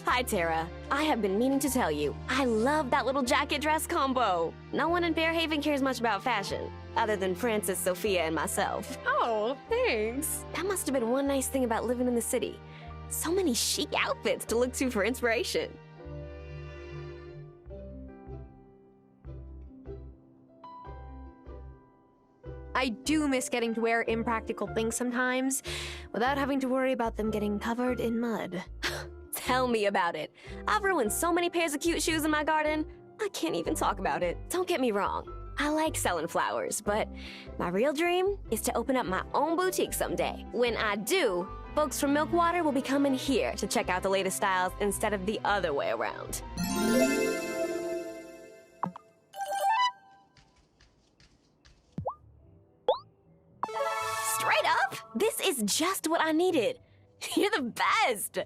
Hi, Tara. I have been meaning to tell you, I love that little jacket dress combo. No one in Fairhaven cares much about fashion, other than Francis, Sophia, and myself. Oh, thanks. That must have been one nice thing about living in the city. So many chic outfits to look to for inspiration. I do miss getting to wear impractical things sometimes, without having to worry about them getting covered in mud. Tell me about it. I've ruined so many pairs of cute shoes in my garden, I can't even talk about it. Don't get me wrong. I like selling flowers, but my real dream is to open up my own boutique someday. When I do, folks from Milkwater will be coming here to check out the latest styles instead of the other way around. Straight up, this is just what I needed. You're the best.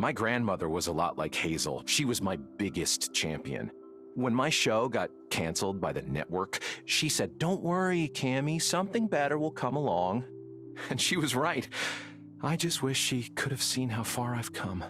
My grandmother was a lot like Hazel. She was my biggest champion. When my show got canceled by the network, she said, "Don't worry, Cammy, something better will come along." And she was right. I just wish she could have seen how far I've come.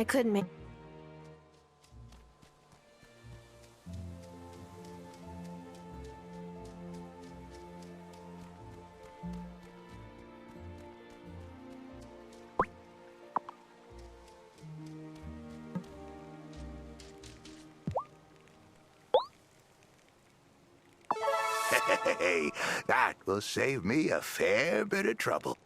I could make. Hey, that will save me a fair bit of trouble.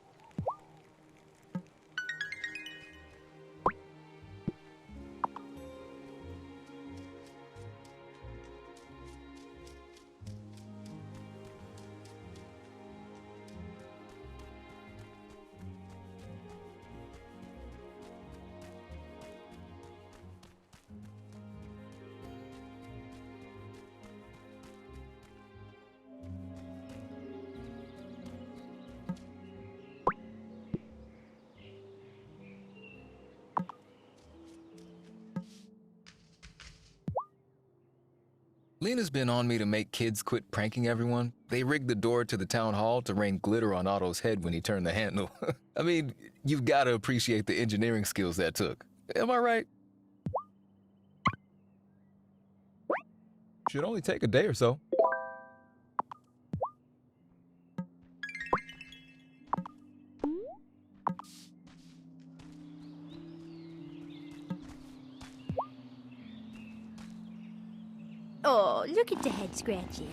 Lena's been on me to make kids quit pranking everyone. They rigged the door to the town hall to rain glitter on Otto's head when he turned the handle. I mean, you've got to appreciate the engineering skills that took. Am I right? Should only take a day or so. Oh, look at the head scratches.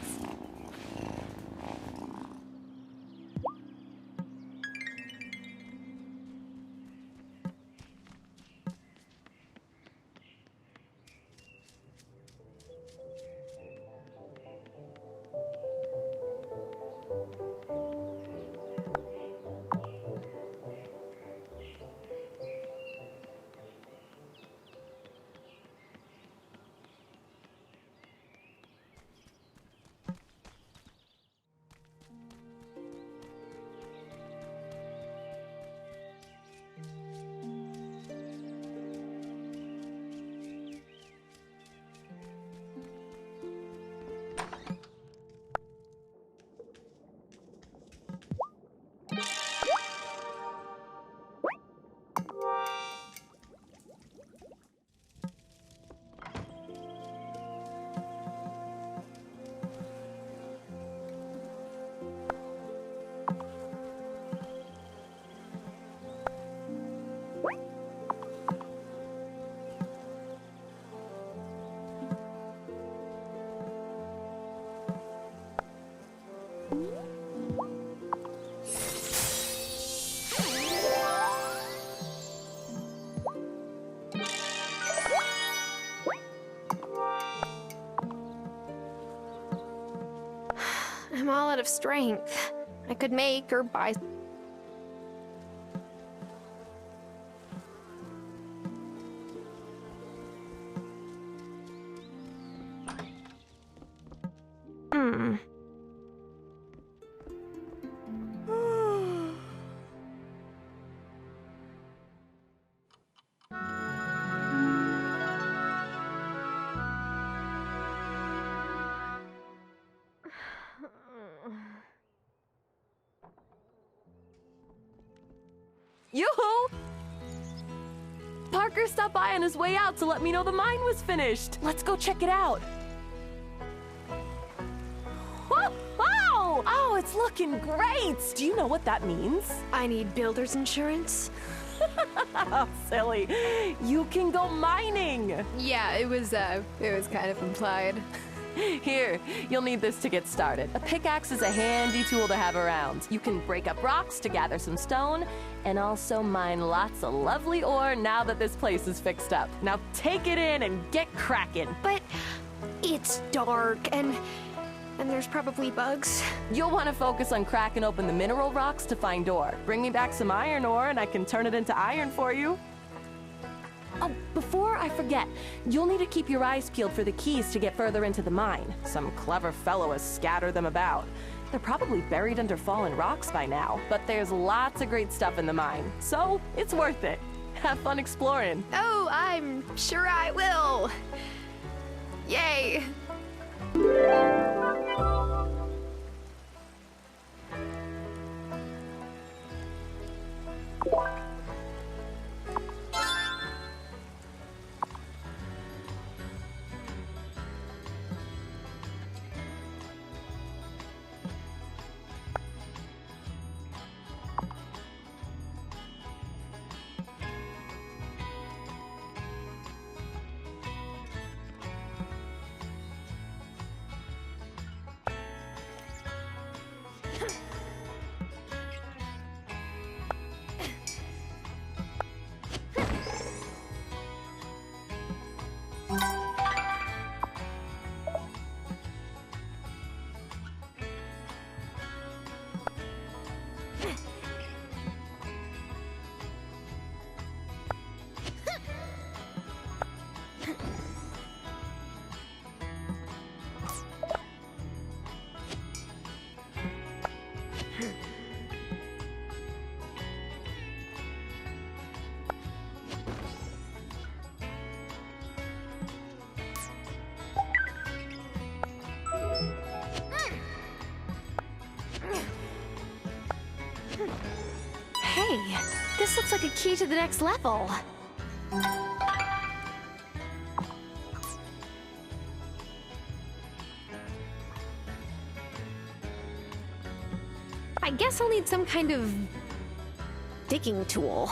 I'm all out of strength. I could make or buy. Hmm. Yoo-hoo! Parker stopped by on his way out to let me know the mine was finished. Let's go check it out. Whoa! Wow! Oh, it's looking great! Do you know what that means? I need builder's insurance. Silly. You can go mining. Yeah, it was kind of implied. Here, you'll need this to get started. A pickaxe is a handy tool to have around. You can break up rocks to gather some stone, and also mine lots of lovely ore now that this place is fixed up. Now take it in and get cracking. But it's dark, and there's probably bugs. You'll want to focus on cracking open the mineral rocks to find ore. Bring me back some iron ore, and I can turn it into iron for you. Oh, before I forget, you'll need to keep your eyes peeled for the keys to get further into the mine. Some clever fellow has scattered them about. They're probably buried under fallen rocks by now, but there's lots of great stuff in the mine, so it's worth it. Have fun exploring. Oh, I'm sure I will. Yay! Hey, this looks like a key to the next level. I guess I'll need some kind of digging tool.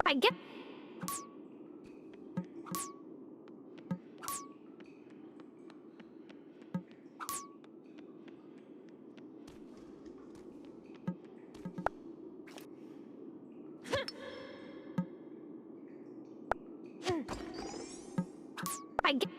I get. I get.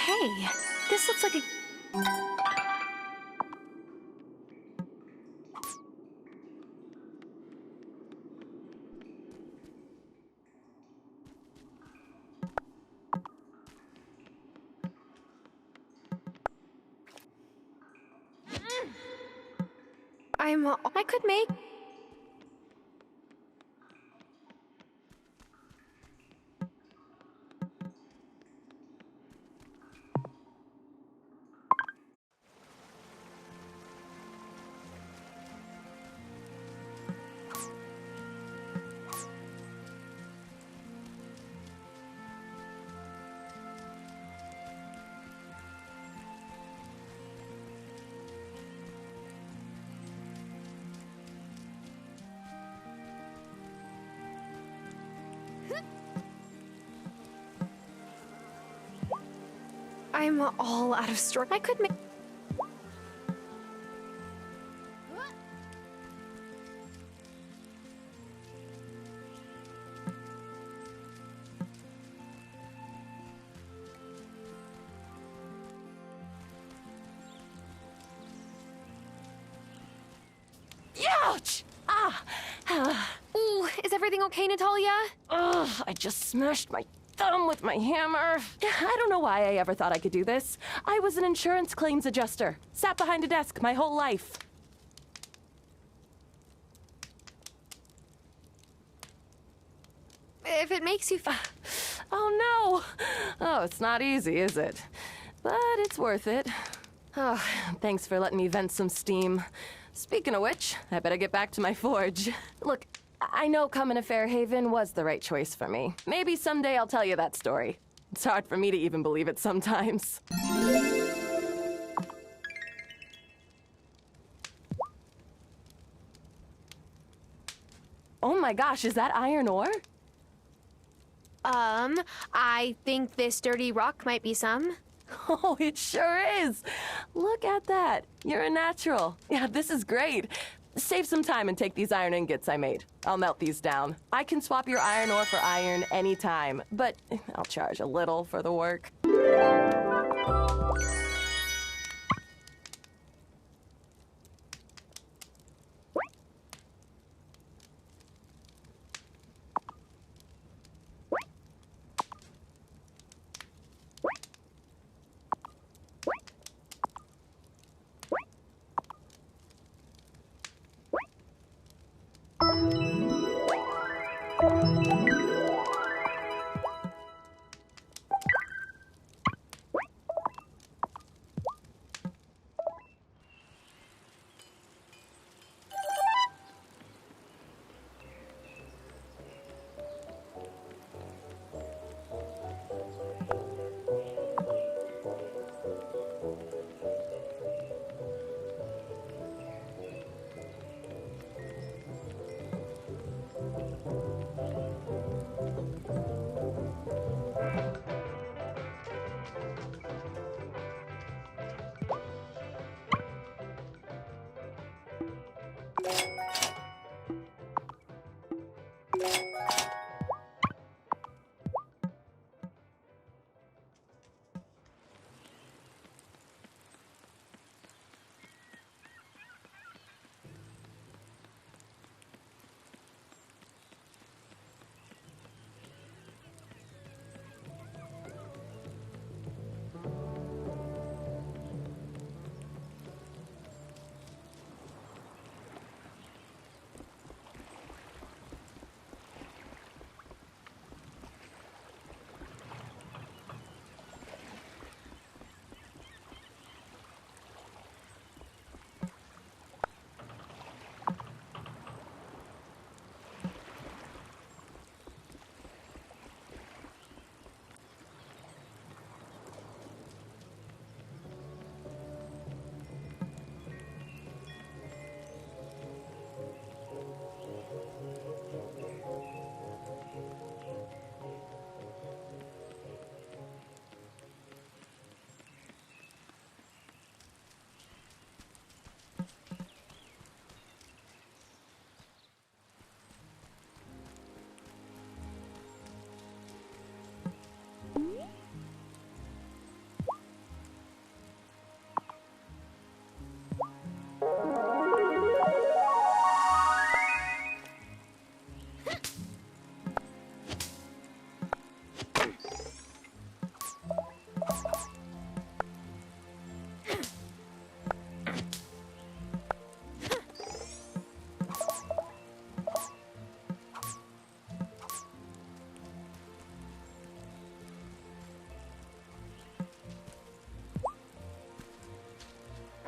Hey, this looks like a... I'm all I could make. I'm all out of straw. I could make. Ouch! Ooh, is everything okay, Natalia? Ugh, I just smashed my thumb with my hammer. I don't know why I ever thought I could do this. I was an insurance claims adjuster, sat behind a desk my whole life. If it makes you Oh no! Oh, it's not easy, is it? But it's worth it. Oh, thanks for letting me vent some steam. Speaking of which, I better get back to my forge. Look, I know coming to Fairhaven was the right choice for me. Maybe someday I'll tell you that story. It's hard for me to even believe it sometimes. Oh my gosh, is that iron ore? I think this dirty rock might be some. Oh, it sure is. Look at that. You're a natural. Yeah, this is great. Save some time and take these iron ingots I made. I'll melt these down. I can swap your iron ore for iron anytime, but I'll charge a little for the work.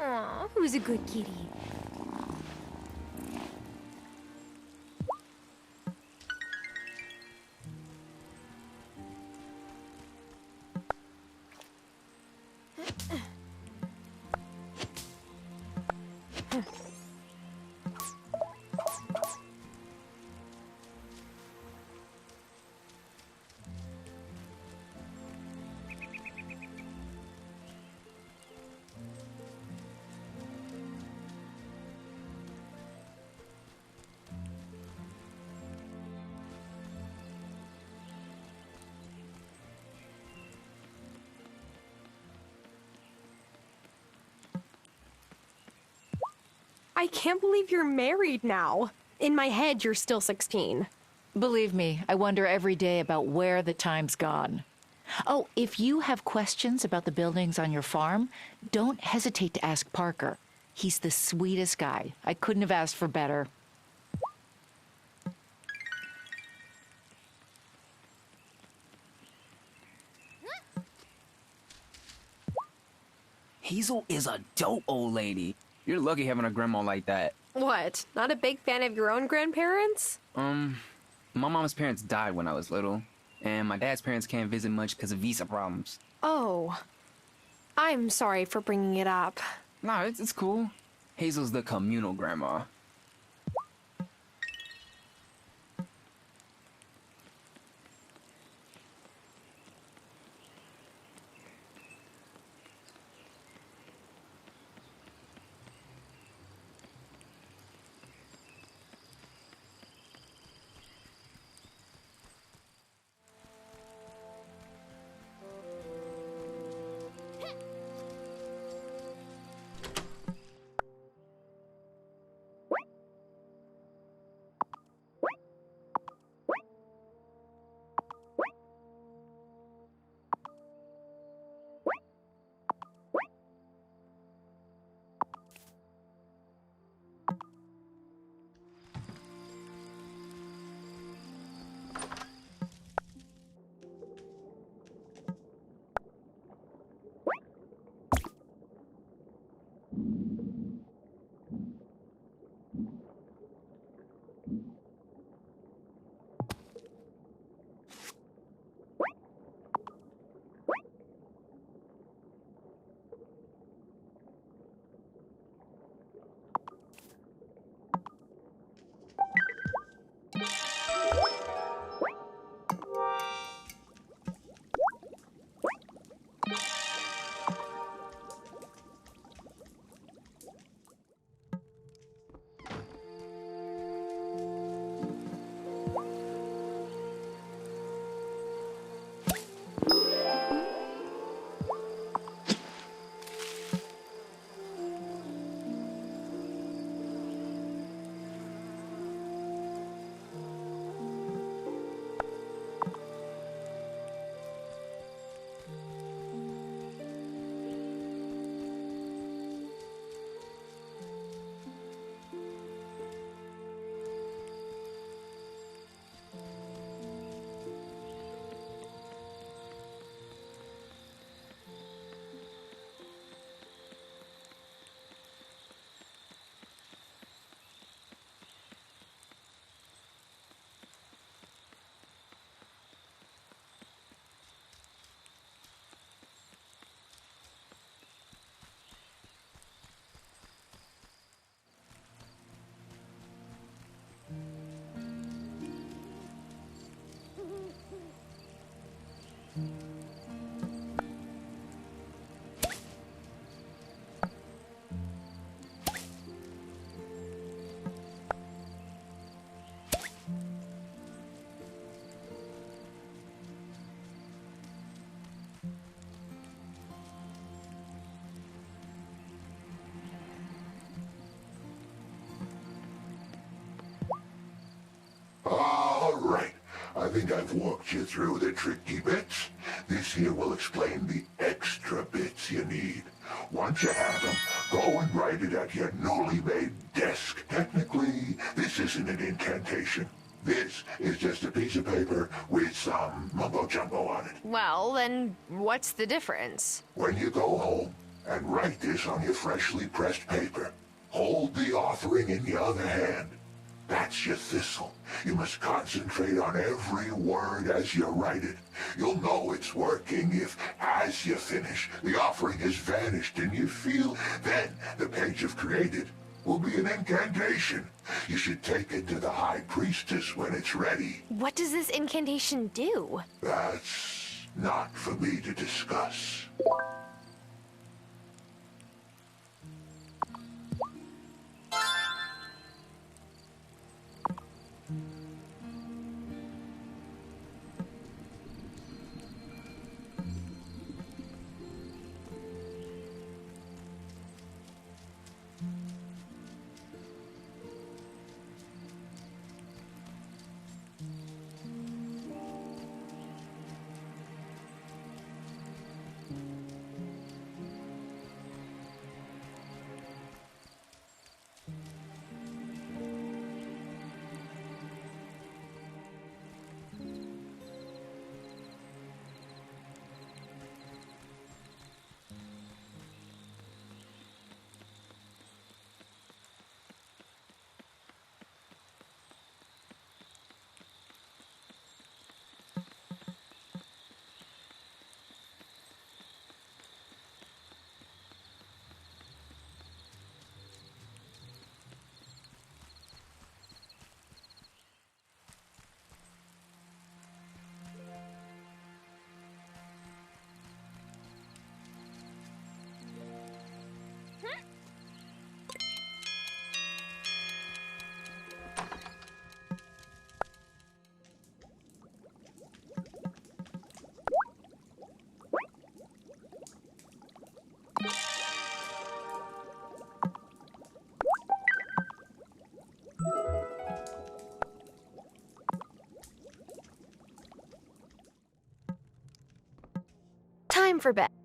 Aw, who's a good kitty? I can't believe you're married now. In my head, you're still 16. Believe me, I wonder every day about where the time's gone. Oh, if you have questions about the buildings on your farm, don't hesitate to ask Parker. He's the sweetest guy. I couldn't have asked for better. Hazel is a dope old lady. You're lucky having a grandma like that. What? Not a big fan of your own grandparents? My mom's parents died when I was little, and my dad's parents can't visit much because of visa problems. Oh. I'm sorry for bringing it up. Nah, it's cool. Hazel's the communal grandma. All right. I think I've walked you through the tricky bits. This here will explain the extra bits you need. Once you have them, go and write it at your newly made desk. Technically, this isn't an incantation. This is just a piece of paper with some mumbo-jumbo on it. Well, then what's the difference? When you go home and write this on your freshly pressed paper, hold the offering in your other hand. That's your thistle. You must concentrate on every word as you write it. You'll know it's working if, as you finish, the offering has vanished and you feel then the page you've created will be an incantation. You should take it to the High Priestess when it's ready. What does this incantation do? That's not for me to discuss. for bed.